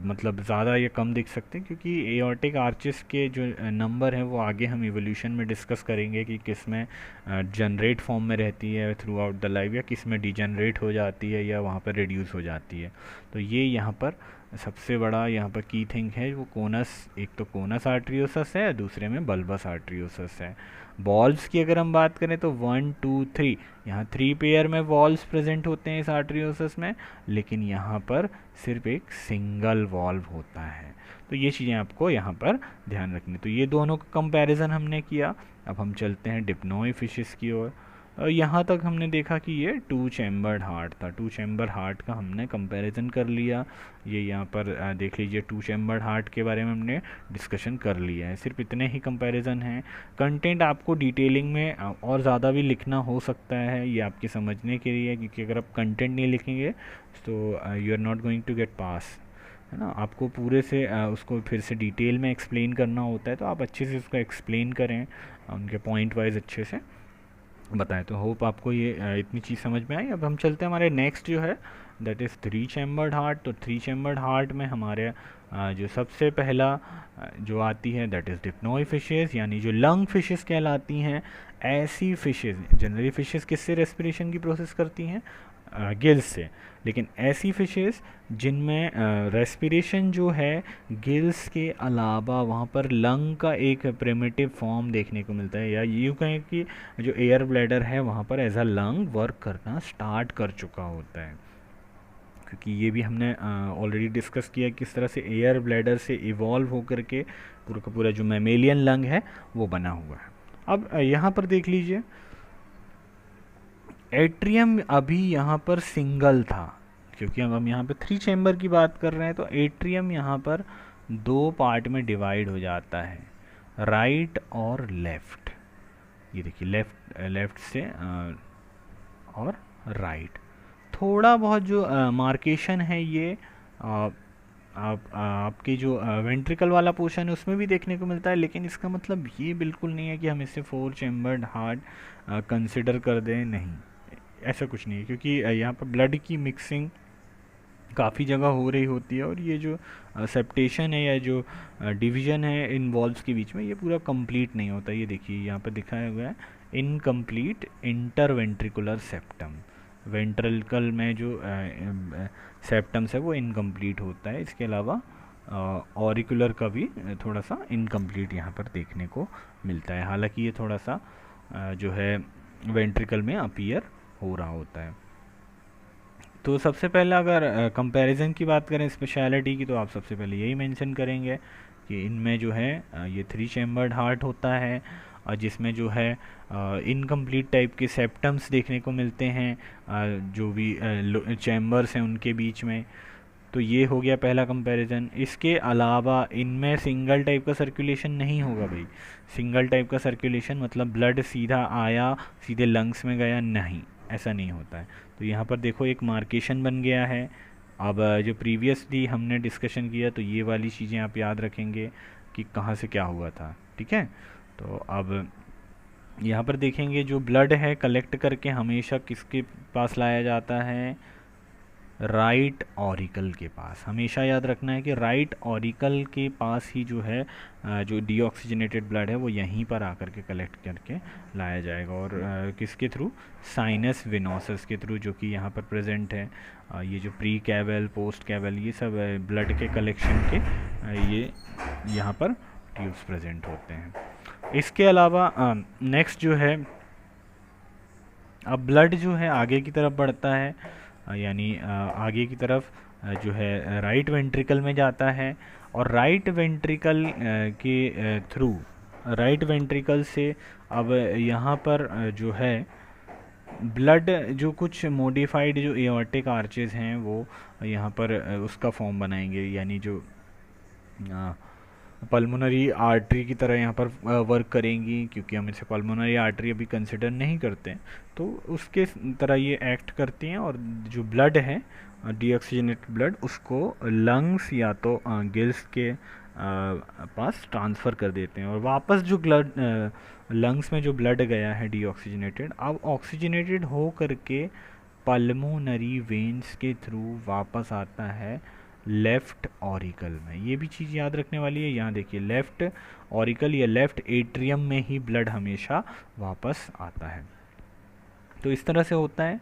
मतलब ज़्यादा या कम दिख सकते हैं, क्योंकि एओर्टिक आर्चेस के जो नंबर हैं वो आगे हम इवोल्यूशन में डिस्कस करेंगे कि किस में जनरेट फॉर्म में रहती है थ्रू आउट द लाइफ, या किस में डिजनरेट हो जाती है या वहाँ पर रिड्यूस हो जाती है। तो ये यहाँ पर सबसे बड़ा यहाँ पर की थिंग है वो कोनस, एक तो कोनस आर्ट्रियोसस है, दूसरे में बल्बस आर्ट्रियोसस है। वॉल्व्स की अगर हम बात करें तो 1 2 3, यहाँ 3 पेयर में वॉल्व्स प्रेजेंट होते हैं इस आर्ट्रियोसस में, लेकिन यहाँ पर सिर्फ एक सिंगल वॉल्व होता है। तो ये चीज़ें आपको यहाँ पर ध्यान रखनी। तो ये दोनों का कंपैरिजन हमने किया। अब हम चलते हैं डिप्नोई फिशेस की ओर। यहाँ तक हमने देखा कि ये 2 चैम्बर्ड हार्ट था, 2 चैम्बर हार्ट का हमने कंपैरिजन कर लिया। ये यहाँ पर देख लीजिए 2 चैम्बर्ड हार्ट के बारे में हमने डिस्कशन कर लिया है। सिर्फ इतने ही कंपैरिजन हैं। कंटेंट आपको डिटेलिंग में और ज़्यादा भी लिखना हो सकता है, ये आपके समझने के लिए, क्योंकि अगर आप कंटेंट नहीं लिखेंगे तो you are not going to get pass, है ना। आपको पूरे से उसको फिर से डिटेल में एक्सप्लेन करना होता है, तो आप अच्छे से उसको एक्सप्लेन करें, उनके पॉइंट वाइज अच्छे से बताएं। तो होप आपको ये इतनी चीज़ समझ में आई। अब हम चलते हैं हमारे नेक्स्ट जो है दैट इज़ 3 चैम्बर्ड हार्ट। तो 3 चैम्बर्ड हार्ट में हमारे जो सबसे पहला जो आती है दैट इज़ डिप्नोई फिशेस, यानी जो लंग फिशेस कहलाती हैं। ऐसी फिशेस, जनरली फिशेस किससे रेस्पिरेशन की प्रोसेस करती हैं? गिल्स से। लेकिन ऐसी फिशेस जिनमें रेस्पिरेशन जो है गिल्स के अलावा वहाँ पर लंग का एक प्रिमिटिव फॉर्म देखने को मिलता है, या यूँ कहें कि जो एयर ब्लैडर है वहाँ पर एज अ लंग वर्क करना स्टार्ट कर चुका होता है। क्योंकि ये भी हमने ऑलरेडी डिस्कस किया किस तरह से एयर ब्लैडर से इवॉल्व होकर के पूरा का पूरा जो मैमेलियन लंग है वो बना हुआ है। अब यहाँ पर देख लीजिए एट्रियम अभी यहाँ पर सिंगल था, क्योंकि अब हम यहाँ पे 3 चैम्बर की बात कर रहे हैं। तो एट्रियम यहाँ पर 2 पार्ट में डिवाइड हो जाता है, राइट और लेफ़्ट। ये देखिए लेफ़्ट से और राइट। थोड़ा बहुत जो मार्केशन है ये आपके जो वेंट्रिकल वाला पोर्शन है उसमें भी देखने को मिलता है, लेकिन इसका मतलब ये बिल्कुल नहीं है कि हम इसे 4 चैम्बर्ड हार्ट कंसिडर कर दें। नहीं, ऐसा कुछ नहीं है, क्योंकि यहाँ पर ब्लड की मिक्सिंग काफ़ी जगह हो रही होती है, और ये जो सेप्टेशन है या जो डिवीज़न है इन वॉल्व्स के बीच में, ये पूरा कंप्लीट नहीं होता। ये देखिए यहाँ पर दिखाया हुआ है इनकम्प्लीट इंटरवेंट्रिकुलर सेप्टम। वेंट्रिकल में जो सेप्टम्स है वो इनकम्प्लीट होता है। इसके अलावा ऑरिकुलर का भी थोड़ा सा इनकम्प्लीट यहाँ पर देखने को मिलता है, हालांकि ये थोड़ा सा जो है वेंट्रिकल में अपीयर हो रहा होता है। तो सबसे पहले अगर कंपैरिजन की बात करें स्पेशलिटी की, तो आप सबसे पहले यही मेंशन करेंगे कि इनमें जो है ये 3 चैम्बर्ड हार्ट होता है, और जिसमें जो है इनकम्प्लीट टाइप के सेप्टम्स देखने को मिलते हैं जो भी चैम्बर्स हैं उनके बीच में। तो ये हो गया पहला कंपैरिजन। इसके अलावा इनमें सिंगल टाइप का सर्कुलेशन नहीं होगा भाई। सिंगल टाइप का सर्कुलेशन मतलब ब्लड सीधा आया सीधे लंग्स में गया, नहीं, ऐसा नहीं होता है। तो यहाँ पर देखो एक मार्केशन बन गया है। अब जो प्रीवियसली हमने डिस्कशन किया तो ये वाली चीज़ें आप याद रखेंगे कि कहाँ से क्या हुआ था, ठीक है। तो अब यहाँ पर देखेंगे जो ब्लड है कलेक्ट करके हमेशा किसके पास लाया जाता है? राइट ऑरिकल के पास। हमेशा याद रखना है कि राइट ऑरिकल के पास ही जो है जो डीऑक्सीजनेटेड ब्लड है वो यहीं पर आकर के कलेक्ट करके लाया जाएगा, और किसके थ्रू? साइनस वेनोसस के थ्रू, जो कि यहाँ पर प्रेजेंट है। ये जो प्री कैवल पोस्ट कैवल ये सब ब्लड के कलेक्शन के ये यहाँ पर ट्यूब्स प्रेजेंट होते हैं। इसके अलावा नेक्स्ट जो है अब ब्लड जो है आगे की तरफ बढ़ता है, यानी आगे की तरफ जो है राइट वेंट्रिकल में जाता है, और राइट वेंट्रिकल के थ्रू राइट वेंट्रिकल से अब यहाँ पर जो है ब्लड जो कुछ मॉडिफाइड जो एओर्टिक आर्चेस हैं वो यहाँ पर उसका फॉर्म बनाएंगे, यानी जो पल्मोनरी आर्टरी की तरह यहाँ पर वर्क करेंगी, क्योंकि हम इसे पल्मोनरी आर्टरी अभी कंसिडर नहीं करते हैं, तो उसके तरह ये एक्ट करती हैं और जो ब्लड है डीऑक्सीजनेटेड ब्लड उसको लंग्स या तो गिल्स के पास ट्रांसफ़र कर देते हैं, और वापस जो ब्लड लंग्स में जो ब्लड गया है डीऑक्सीजनेटेड, अब ऑक्सीजनेटेड हो करके पल्मोनरी वेन्स के थ्रू वापस आता है लेफ़्ट ऑरिकल में। ये भी चीज़ याद रखने वाली है, यहाँ देखिए लेफ़्ट ऑरिकल या लेफ़्ट एट्रियम में ही ब्लड हमेशा वापस आता है। तो इस तरह से होता है।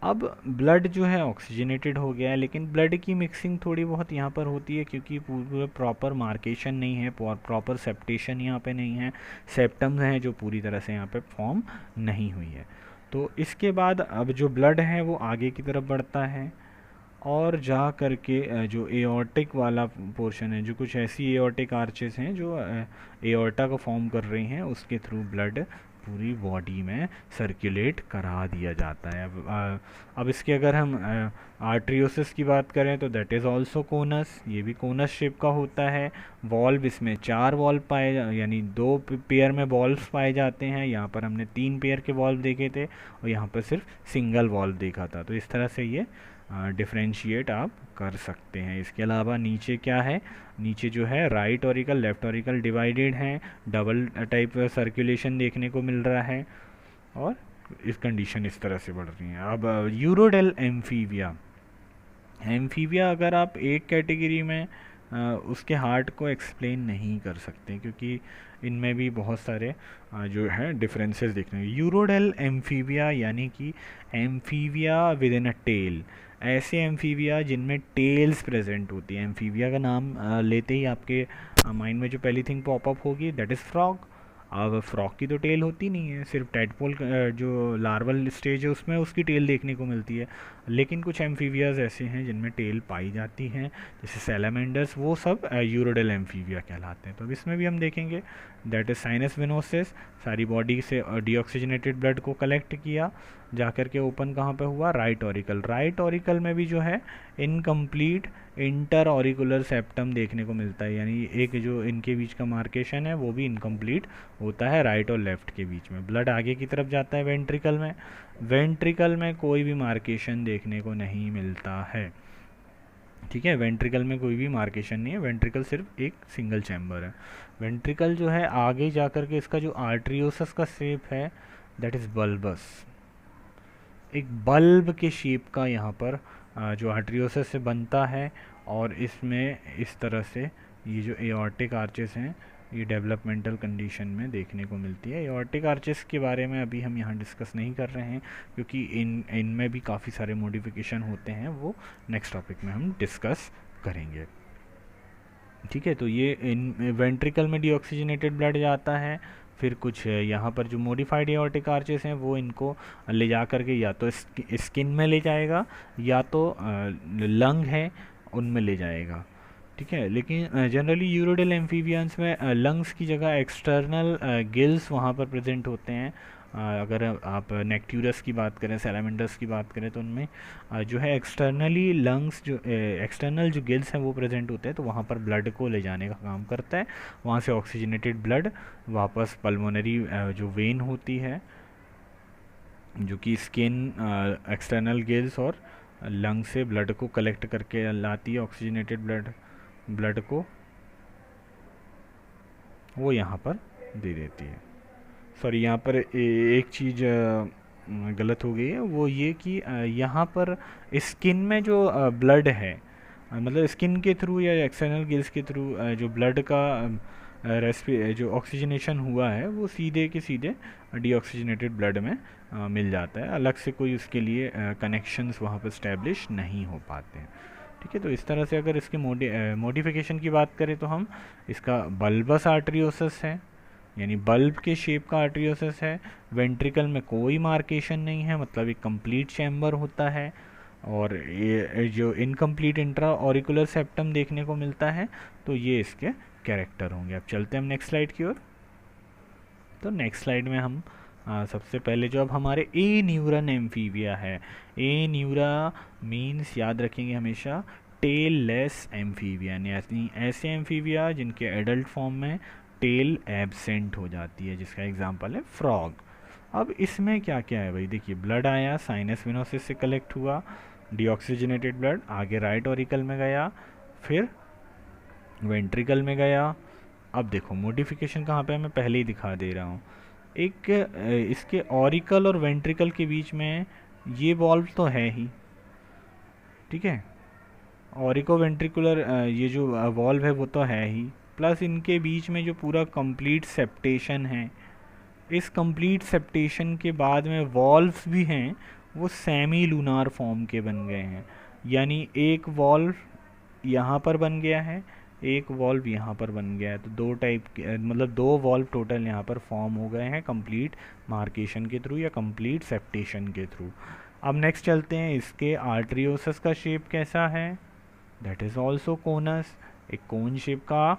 अब ब्लड जो है ऑक्सीजनेटेड हो गया है, लेकिन ब्लड की मिक्सिंग थोड़ी बहुत यहाँ पर होती है, क्योंकि पूरा प्रॉपर मार्केशन नहीं है, प्रॉपर सेप्टेशन यहाँ पे नहीं है, सेप्टम्स हैं जो पूरी तरह से यहाँ पे फॉर्म नहीं हुई है। तो इसके बाद अब जो ब्लड है वो आगे की तरफ बढ़ता है और जा करके जो एओर्टिक वाला पोर्शन है, जो कुछ ऐसी एओर्टिक आर्चेस हैं जो एओर्टा को फॉर्म कर रही हैं, उसके थ्रू ब्लड पूरी बॉडी में सर्कुलेट करा दिया जाता है। अब इसके अगर हम आर्ट्रियोसिस की बात करें तो दैट इज़ आल्सो कोनस, ये भी कोनस शेप का होता है। वॉल्व इसमें 4 वॉल्व पाए यानी 2 पेयर में वॉल्व पाए जाते हैं। यहाँ पर हमने 3 पेयर के वॉल्व देखे थे और यहाँ पर सिर्फ सिंगल वॉल्व देखा था। तो इस तरह से ये डिफ्रेंशिएट आप कर सकते हैं। इसके अलावा नीचे क्या है, नीचे जो है right auricle left auricle divided हैं, डबल टाइप सर्कुलेशन देखने को मिल रहा है और इस कंडीशन इस तरह से बढ़ रही है। अब यूरोडेल एम्फीबिया, एम्फीबिया अगर आप एक कैटेगरी में उसके हार्ट को एक्सप्लेन नहीं कर सकते, क्योंकि इनमें भी बहुत सारे जो है डिफरेंसेस देखने। यूरोडेल एम्फीबिया यानी कि amphibia with in a tail, ऐसे एम्फीबिया जिनमें टेल्स प्रेजेंट होती है। एम्फीबिया का नाम लेते ही आपके माइंड में जो पहली थिंग पॉपअप होगी दैट इज़ फ्रॉग। अब फ्रॉग की तो टेल होती नहीं है, सिर्फ टेडपोल जो लार्वल स्टेज है उसमें उसकी टेल देखने को मिलती है। लेकिन कुछ एम्फीबियाज ऐसे हैं जिनमें टेल पाई जाती हैं, जैसे सैलामेंडर्स, वो सब यूरोडेल एम्फीबिया कहलाते हैं। तो इसमें भी हम देखेंगे दैट इज साइनस वेनोसिस, सारी बॉडी से डीऑक्सीजनेटेड ब्लड को कलेक्ट किया, जाकर के ओपन कहाँ पे हुआ, राइट ऑरिकल। राइट ऑरिकल में भी जो है इनकम्प्लीट इंटर ऑरिकुलर सेप्टम देखने को मिलता है, यानी एक जो इनके बीच का मार्केशन है वो भी इनकम्प्लीट होता है राइट और लेफ्ट के बीच में। ब्लड आगे की तरफ जाता है वेंट्रिकल में, वेंट्रिकल में कोई भी मार्केशन देखने को नहीं मिलता है। ठीक है, वेंट्रिकल में कोई भी मार्केशन नहीं है, वेंट्रिकल सिर्फ एक सिंगल चैम्बर है। वेंट्रिकल जो है आगे जाकर के इसका जो आर्ट्रियोसस का शेप है दैट इज़ बल्बस, एक बल्ब के शेप का यहाँ पर जो आर्ट्रियोसस से बनता है, और इसमें इस तरह से ये जो एओर्टिक आर्चेस हैं ये डेवलपमेंटल कंडीशन में देखने को मिलती है। एओर्टिक आर्चेस के बारे में अभी हम यहाँ डिस्कस नहीं कर रहे हैं, क्योंकि इनमें भी काफ़ी सारे मॉडिफिकेशन होते हैं, वो नेक्स्ट टॉपिक में हम डिस्कस करेंगे। ठीक है, तो ये इन वेंट्रिकल में डीऑक्सीजनेटेड ब्लड जाता है, फिर कुछ यहाँ पर जो मॉडिफाइड एओर्टिक आर्चेस हैं वो इनको ले जा करके या तो स्किन में ले जाएगा या तो लंग है उनमें ले जाएगा। ठीक है, लेकिन जनरली यूरोडेल एम्फीबियंस में लंग्स की जगह एक्सटर्नल गिल्स वहाँ पर प्रेजेंट होते हैं। अगर आप नेक्ट्यूरस की बात करें, सैलामेंडर्स की बात करें, तो उनमें जो है एक्सटर्नली लंग्स जो एक्सटर्नल जो गिल्स हैं वो प्रेजेंट होते हैं, तो वहाँ पर ब्लड को ले जाने का काम करता है। वहाँ से ऑक्सीजनेटेड ब्लड वापस पल्मोनरी जो वेन होती है जो कि स्किन, एक्सटर्नल गिल्स और लंग से ब्लड को कलेक्ट करके लाती है, ऑक्सीजनेटेड ब्लड को वो यहाँ पर दे देती है। सॉरी, यहाँ पर एक चीज़ गलत हो गई है, वो ये कि यहाँ पर स्किन में जो ब्लड है, मतलब स्किन के थ्रू या एक्सटर्नल गिल्स के थ्रू जो ब्लड का जो ऑक्सीजनेशन हुआ है वो सीधे के सीधे डीऑक्सीजनेटेड ब्लड में मिल जाता है, अलग से कोई उसके लिए कनेक्शंस वहाँ पर स्टैब्लिश नहीं हो पाते हैं। ठीक है, तो इस तरह से अगर इसके मॉडिफिकेशन की बात करें तो हम इसका बल्बस आर्ट्रियोसिस है, यानी बल्ब के शेप का आर्ट्रियोसिस है। वेंट्रिकल में कोई मार्केशन नहीं है, मतलब एक कंप्लीट चैम्बर होता है, और ये जो इनकम्प्लीट इंट्रा ऑरिकुलर सेप्टम देखने को मिलता है। तो ये इसके कैरेक्टर होंगे। अब चलते हैं हम नेक्स्ट स्लाइड की ओर। तो नेक्स्ट स्लाइड में हम सबसे पहले जो अब हमारे ए न्यूरन एम्फीबिया है, ए न्यूरा मीन्स याद रखेंगे हमेशा टेल लेस एम्फीबिया, यानी ऐसे एम्फीबिया जिनके एडल्ट फॉर्म में टेल एब्सेंट हो जाती है, जिसका एग्जांपल है फ्रॉग। अब इसमें क्या क्या है भाई, देखिए ब्लड आया, साइनस वेनोसिस से कलेक्ट हुआ, डीऑक्सीजनेटेड ब्लड आगे राइट ऑरिकल में गया, फिर वेंट्रिकल में गया। अब देखो मॉडिफिकेशन कहाँ पे है, मैं पहले ही दिखा दे रहा हूँ। एक इसके ऑरिकल और वेंट्रिकल के बीच में ये वॉल्व तो है ही, ठीक है, ऑरिको वेंट्रिकुलर ये जो वॉल्व है वो तो है ही, प्लस इनके बीच में जो पूरा कंप्लीट सेप्टेशन है, इस कंप्लीट सेप्टेशन के बाद में वॉल्व्स भी हैं, वो सेमी लूनार फॉर्म के बन गए हैं। यानी एक वॉल्व यहाँ पर बन गया है, एक वॉल्व यहाँ पर बन गया है, तो दो टाइप के मतलब दो वॉल्व टोटल यहाँ पर फॉर्म हो गए हैं कंप्लीट मार्केशन के थ्रू या कंप्लीट सेप्टेशन के थ्रू। अब नेक्स्ट चलते हैं, इसके आर्टरियोसस का शेप कैसा है, दैट इज़ ऑल्सो कोनस, एक कोन शेप का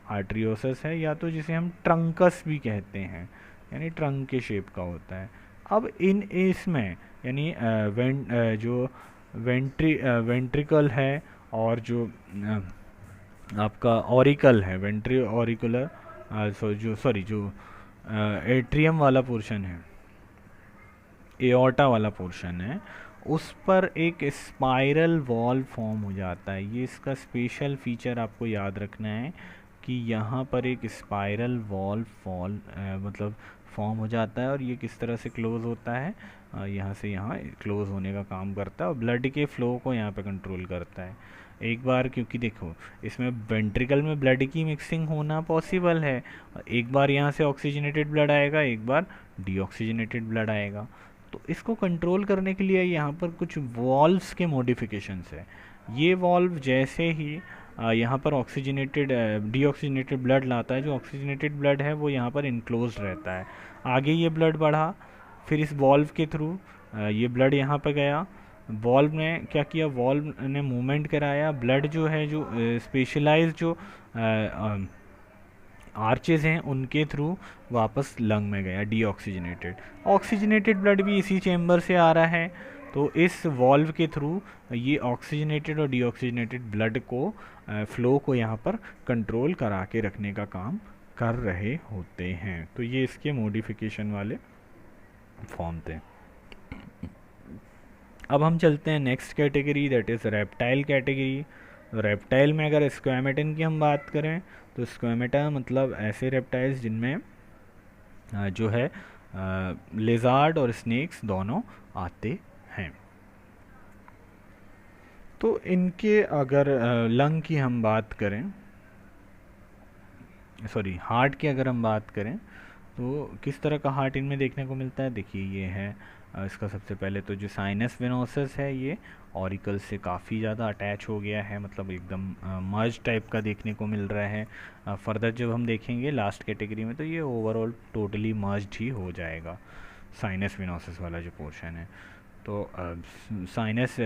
आर्टरियोसस है, या तो जिसे हम ट्रंकस भी कहते हैं, यानी ट्रंक के शेप का होता है। अब इन इसमें यानी जो वेंट्रिकल है और जो आपका ऑरिकल है, वेंट्री ऑरिकुलर जो एट्रियम वाला पोर्शन है, एओर्टा वाला पोर्शन है, उस पर एक स्पाइरल वॉल्व फॉर्म हो जाता है। ये इसका स्पेशल फीचर आपको याद रखना है कि यहाँ पर एक स्पाइरल वॉल्व मतलब फॉर्म हो जाता है, और ये किस तरह से क्लोज होता है, यहाँ से यहाँ क्लोज होने का काम करता है और ब्लड के फ्लो को यहाँ पे कंट्रोल करता है। एक बार क्योंकि देखो इसमें वेंट्रिकल में ब्लड की मिक्सिंग होना पॉसिबल है, एक बार यहाँ से ऑक्सीजनेटेड ब्लड आएगा, एक बार डीऑक्सीजनेटेड ब्लड आएगा, तो इसको कंट्रोल करने के लिए यहाँ पर कुछ वॉल्व्स के मॉडिफिकेशंस है। ये वॉल्व जैसे ही यहाँ पर ऑक्सीजनेटेड डीऑक्सीजनेटेड ब्लड लाता है, जो ऑक्सीजनेटेड ब्लड है वो यहाँ पर इनक्लोज रहता है, आगे ये ब्लड बढ़ा, फिर इस वॉल्व के थ्रू ये ब्लड यहाँ पर गया, वॉल्व ने क्या किया, वॉल्व ने मूवमेंट कराया, ब्लड जो है जो स्पेशलाइज्ड जो आर्चेज हैं उनके थ्रू वापस लंग में गया डीऑक्सीजनेटेड। ऑक्सीजनेटेड ब्लड भी इसी चेम्बर से आ रहा है, तो इस वॉल्व के थ्रू ये ऑक्सीजनेटेड और डीऑक्सीजनेटेड ब्लड को फ्लो को यहाँ पर कंट्रोल करा के रखने का काम कर रहे होते हैं। तो ये इसके मॉडिफिकेशन वाले फॉर्म थे। अब हम चलते हैं next category, that is reptile category. Reptile में अगर स्क्वैमेटन की हम बात करें तो स्क्वैमेटा मतलब ऐसे रेप्टाइल्स जिनमें जो है लेज़ार्ड और स्नेक्स दोनों आते हैं। तो इनके अगर लंग की हम बात करें, सॉरी हार्ट की अगर हम बात करें, तो किस तरह का हार्ट इनमें देखने को मिलता है, देखिए ये है इसका सबसे पहले तो जो साइनस वेनोसस है ये ऑरिकल से काफ़ी ज़्यादा अटैच हो गया है, मतलब एकदम मर्ज टाइप का देखने को मिल रहा है। फर्दर जब हम देखेंगे लास्ट कैटेगरी में तो ये ओवरऑल टोटली मर्ज्ड ही हो जाएगा साइनस वेनोसस वाला जो पोर्शन है। तो साइनस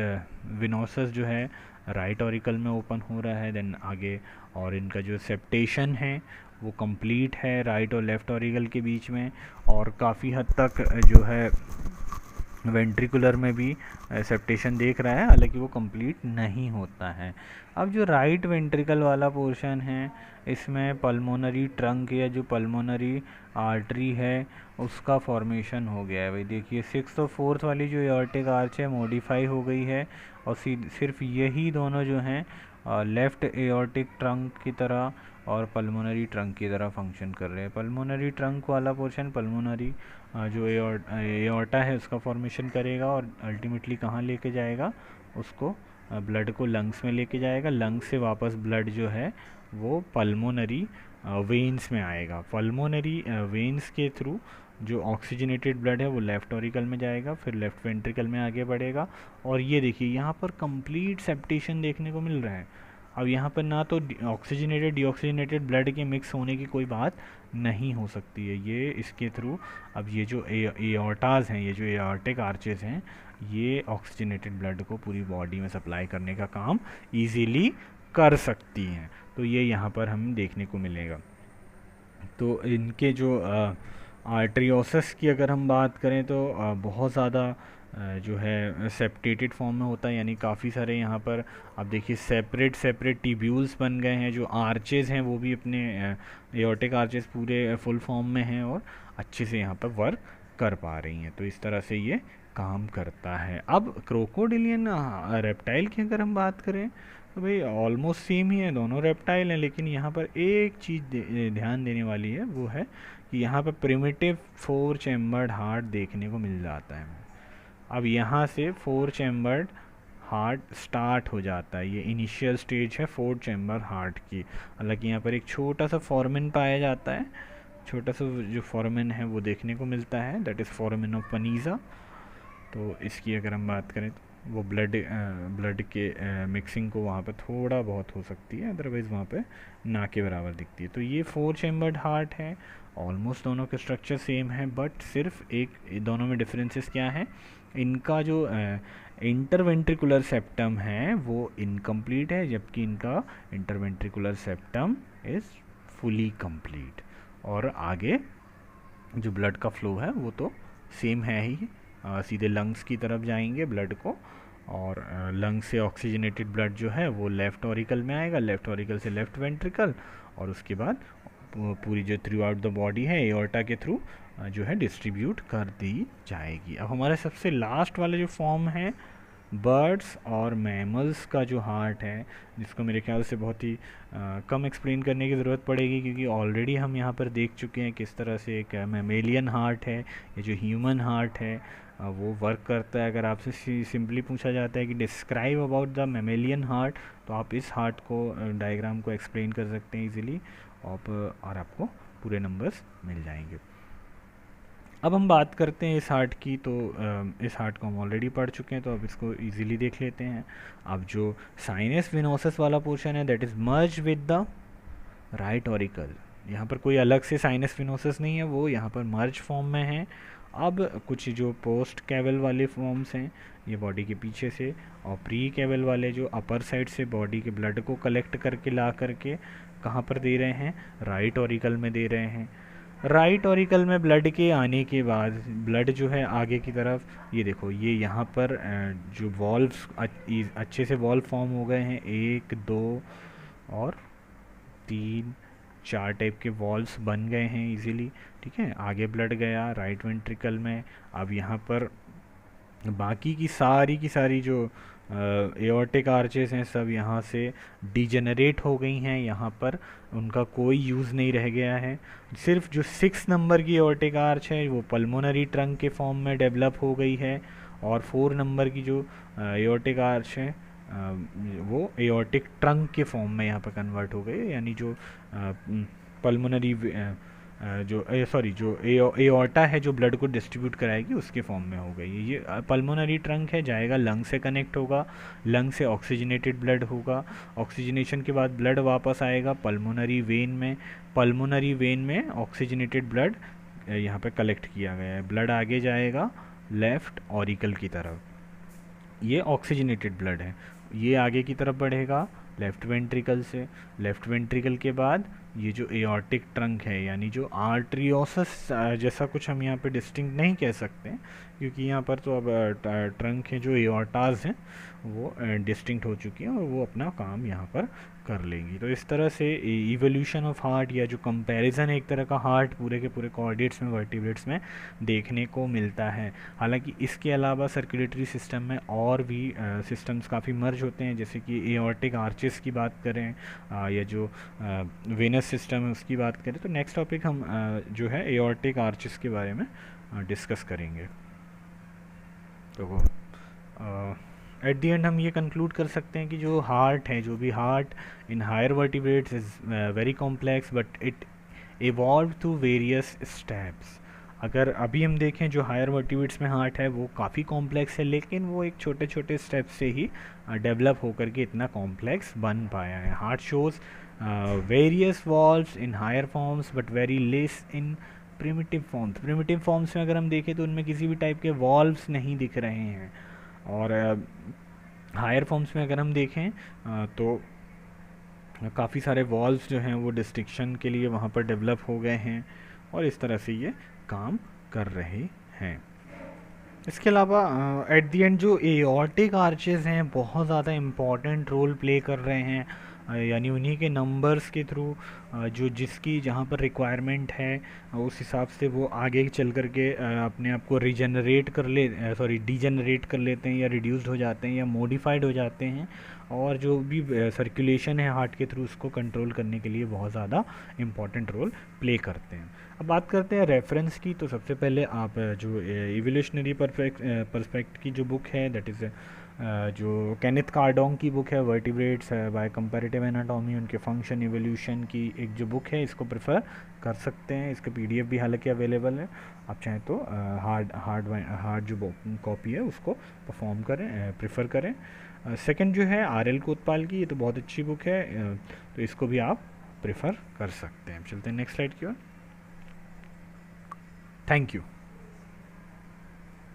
वेनोसस जो है राइट ऑरिकल में ओपन हो रहा है, देन आगे और इनका जो सेप्टेशन है वो कंप्लीट है राइट और लेफ़्ट ऑरिकल के बीच में, और काफ़ी हद तक जो है वेंट्रिकुलर में भी सेप्टेशन देख रहा है, हालांकि वो कंप्लीट नहीं होता है। अब जो राइट वेंट्रिकल वाला पोर्शन है इसमें पल्मोनरी ट्रंक या जो पल्मोनरी आर्टरी है उसका फॉर्मेशन हो गया है। भाई देखिए 6th और 4th वाली जो एओर्टिक आर्च है मॉडिफाई हो गई है, और सिर्फ यही दोनों जो हैं लेफ़्ट एओर्टिक ट्रंक की तरह और पल्मोनरी ट्रंक की तरह फंक्शन कर रहे हैं। पल्मोनरी ट्रंक वाला पोर्शन पल्मोनरी जो एओर्टा है उसका फॉर्मेशन करेगा और अल्टीमेटली कहाँ लेके जाएगा उसको, ब्लड को लंग्स में लेके जाएगा, लंग्स से वापस ब्लड जो है वो पल्मोनरी वेन्स में आएगा। पल्मोनरी वेन्स के थ्रू जो ऑक्सीजनेटेड ब्लड है वो लेफ़्ट ऑरिकल में जाएगा, फिर लेफ़्ट वेंट्रिकल में आगे बढ़ेगा, और ये देखिए यहाँ पर कंप्लीट सेप्टेशन देखने को मिल रहा है। अब यहाँ पर ना तो ऑक्सीजनेटेड डीऑक्सीजनेटेड ब्लड के मिक्स होने की कोई बात नहीं हो सकती है, ये इसके थ्रू अब ये जो एओर्टाज हैं, ये जो एओर्टिक आर्चेस हैं, ये ऑक्सीजनेटेड ब्लड को पूरी बॉडी में सप्लाई करने का काम इजीली कर सकती हैं। तो ये यहाँ पर हमें देखने को मिलेगा। तो इनके जो आर्टरियोसस की अगर हम बात करें तो बहुत ज़्यादा जो है सेप्टेटेड फॉर्म में होता है, यानी काफ़ी सारे यहाँ पर आप देखिए सेपरेट सेपरेट टिब्यूल्स बन गए हैं। जो आर्चेज़ हैं वो भी अपने एओर्टिक आर्चेज़ पूरे फुल फॉर्म में हैं और अच्छे से यहाँ पर वर्क कर पा रही हैं। तो इस तरह से ये काम करता है। अब क्रोकोडिलियन रेप्टाइल की अगर हम बात करें तो भाई ऑलमोस्ट सेम ही है, दोनों रेप्टाइल हैं, लेकिन यहाँ पर एक चीज़ ध्यान देने वाली है, वो है कि यहाँ पर प्रिमिटिव 4 चैम्बर्ड हार्ट देखने को मिल जाता है। अब यहाँ से 4 चैम्बर्ड हार्ट स्टार्ट हो जाता है। ये इनिशियल स्टेज है 4 चैम्बर हार्ट की। हालांकि यहाँ पर एक छोटा सा फॉर्मेन पाया जाता है, छोटा सा जो फॉर्मेन है वो देखने को मिलता है, दैट इज़ फॉर्मेन ऑफ पनीजा। तो इसकी अगर हम बात करें तो वो ब्लड के मिक्सिंग को वहाँ पे थोड़ा बहुत हो सकती है, अदरवाइज़ वहाँ पे ना के बराबर दिखती है। तो ये 4 चैम्बर्ड हार्ट है। ऑलमोस्ट दोनों के स्ट्रक्चर सेम है, बट सिर्फ एक दोनों में डिफरेंसेस क्या है, इनका जो इंटरवेंट्रिकुलर सेप्टम है वो इनकम्प्लीट है, जबकि इनका interventricular septum is fully complete. और आगे जो ब्लड का फ्लो है वो तो सेम है ही, सीधे लंग्स की तरफ जाएंगे ब्लड को, और लंग्स से ऑक्सीजनेटेड ब्लड जो है वो लेफ़्ट ऑरिकल में आएगा, लेफ़्ट ऑरिकल से लेफ़्ट वेंट्रिकल, और उसके बाद पूरी जो थ्रू आउट द बॉडी है एओर्टा के थ्रू जो है डिस्ट्रीब्यूट कर दी जाएगी। अब हमारा सबसे लास्ट वाला जो फॉर्म है बर्ड्स और मैमल्स का जो हार्ट है, जिसको मेरे ख्याल से बहुत ही कम एक्सप्लेन करने की ज़रूरत पड़ेगी, क्योंकि ऑलरेडी हम यहाँ पर देख चुके हैं किस तरह से एक मैमेलियन हार्ट है, ये जो ह्यूमन हार्ट है वो वर्क करता है। अगर आपसे सिंपली पूछा जाता है कि describe about the mammalian heart, तो आप इस हार्ट को डायग्राम को एक्सप्लेन कर सकते हैं इजीली, और आपको पूरे नंबर्स मिल जाएंगे। अब हम बात करते हैं इस हार्ट की, तो इस हार्ट को हम ऑलरेडी पढ़ चुके हैं, तो अब इसको इजीली देख लेते हैं। अब जो साइनस विनोसस वाला पोर्शन है that is merge with the right auricle. यहाँ पर कोई अलग से साइनस विनोसस नहीं है, वो यहाँ पर मर्ज फॉर्म में है। अब कुछ जो पोस्ट कैवल वाले फॉर्म्स हैं ये बॉडी के पीछे से, और प्री कैवल वाले जो अपर साइड से बॉडी के ब्लड को कलेक्ट करके ला करके कहाँ पर दे रहे हैं, राइट ऑरिकल में दे रहे हैं। राइट ऑरिकल में ब्लड के आने के बाद ब्लड जो है आगे की तरफ, ये देखो ये यहाँ पर जो वॉल्व्स अच्छे से वॉल्व फॉर्म हो गए हैं, 1 2 और 3 4 टाइप के वॉल्व्स बन गए हैं इजीली, ठीक है। आगे ब्लड गया राइट वेंट्रिकल में। अब यहाँ पर बाकी की सारी जो एओर्टिक आर्चेस हैं सब यहाँ से डिजेनरेट हो गई हैं, यहाँ पर उनका कोई यूज़ नहीं रह गया है। सिर्फ जो 6 नंबर की एओर्टिक आर्च है वो पल्मोनरी ट्रंक के फॉर्म में डेवलप हो गई है, और 4 नंबर की जो एओर्टिक आर्च है वो एओर्टिक ट्रंक के फॉर्म में यहाँ पर कन्वर्ट हो गई, यानी जो पल्मोनरी जो एओर्टा है जो ब्लड को डिस्ट्रीब्यूट कराएगी उसके फॉर्म में हो गई। ये पल्मोनरी ट्रंक है, जाएगा लंग से कनेक्ट होगा, लंग से ऑक्सीजनेटेड ब्लड होगा, ऑक्सीजनेशन के बाद ब्लड वापस आएगा पल्मोनरी वेन में, पल्मोनरी वेन में ऑक्सीजनेटेड ब्लड यहाँ पे कलेक्ट किया गया है। ब्लड आगे जाएगा लेफ़्ट ऑरिकल की तरफ, ये ऑक्सीजनेटेड ब्लड है, ये आगे की तरफ बढ़ेगा लेफ़्ट वेंट्रिकल से, लेफ़्ट वेंट्रिकल के बाद ये जो एओर्टिक ट्रंक है, यानी जो आर्ट्रियोसस जैसा कुछ हम यहाँ पे डिस्टिंक्ट नहीं कह सकते, क्योंकि यहाँ पर तो अब ट्रंक है जो एओर्टाज हैं वो डिस्टिंक्ट हो चुकी हैं और वो अपना काम यहाँ पर कर लेंगी। तो इस तरह से इवोल्यूशन ऑफ हार्ट, या जो कंपैरिजन है एक तरह का हार्ट पूरे के पूरे कॉर्डेट्स में वर्टिब्रेट्स में देखने को मिलता है। हालांकि इसके अलावा सर्कुलेटरी सिस्टम में और भी सिस्टम्स काफ़ी मर्ज होते हैं, जैसे कि एओर्टिक आर्चेस की बात करें या जो वेनस सिस्टम है उसकी बात करें, तो नेक्स्ट टॉपिक हम जो है एओर्टिक आर्चेस के बारे में डिस्कस करेंगे। तो एट दी एंड हम ये कंक्लूड कर सकते हैं कि जो हार्ट है, जो भी heart in higher vertebrates is very complex, but it evolve through various steps. अगर अभी हम देखें जो हायर वर्टिब्रेट्स में हार्ट है वो काफ़ी कॉम्प्लेक्स है, लेकिन वो एक छोटे छोटे स्टेप से ही डेवलप होकर के इतना कॉम्प्लेक्स बन पाया है। Heart shows various valves in higher forms but very less in primitive forms. Primitive forms में अगर हम देखें तो उनमें किसी भी टाइप के वॉल्व्स नहीं दिख रहे हैं, और हायर फॉर्म्स में अगर हम देखें तो काफ़ी सारे वॉल्व्स जो हैं वो डिस्टिंक्शन के लिए वहाँ पर डेवलप हो गए हैं, और इस तरह से ये काम कर रहे हैं। इसके अलावा एट द एंड जो एओर्टिक आर्चेस हैं बहुत ज़्यादा इम्पॉर्टेंट रोल प्ले कर रहे हैं, यानी उन्हीं के नंबर्स के थ्रू जो जिसकी जहाँ पर रिक्वायरमेंट है उस हिसाब से वो आगे चल कर के अपने आप को रीजनरेट कर ले सॉरी डीजनरेट कर लेते हैं, या रिड्यूस्ड हो जाते हैं, या मॉडिफाइड हो जाते हैं, और जो भी सर्कुलेशन है हार्ट के थ्रू उसको कंट्रोल करने के लिए बहुत ज़्यादा इम्पॉर्टेंट रोल प्ले करते हैं। अब बात करते हैं रेफरेंस की, तो सबसे पहले आप जो इवोल्यूशनरी परस्पेक्ट की जो बुक है, दैट इज़ जो केनेथ कार्डोंग की बुक है, वर्टिब्रेट्स बाय कंपैरेटिव एनाटॉमी, उनके फंक्शन इवोल्यूशन की एक जो बुक है, इसको प्रेफर कर सकते हैं। इसका पीडीएफ भी हालांकि अवेलेबल है, आप चाहें तो हार्ड जो कॉपी है उसको परफॉर्म करें, प्रेफर करें। सेकंड जो है आरएल कोतवाल की, ये तो बहुत अच्छी बुक है, तो इसको भी आप प्रेफर कर सकते हैं। चलते हैं नेक्स्ट स्लाइड की ओर। Thank you.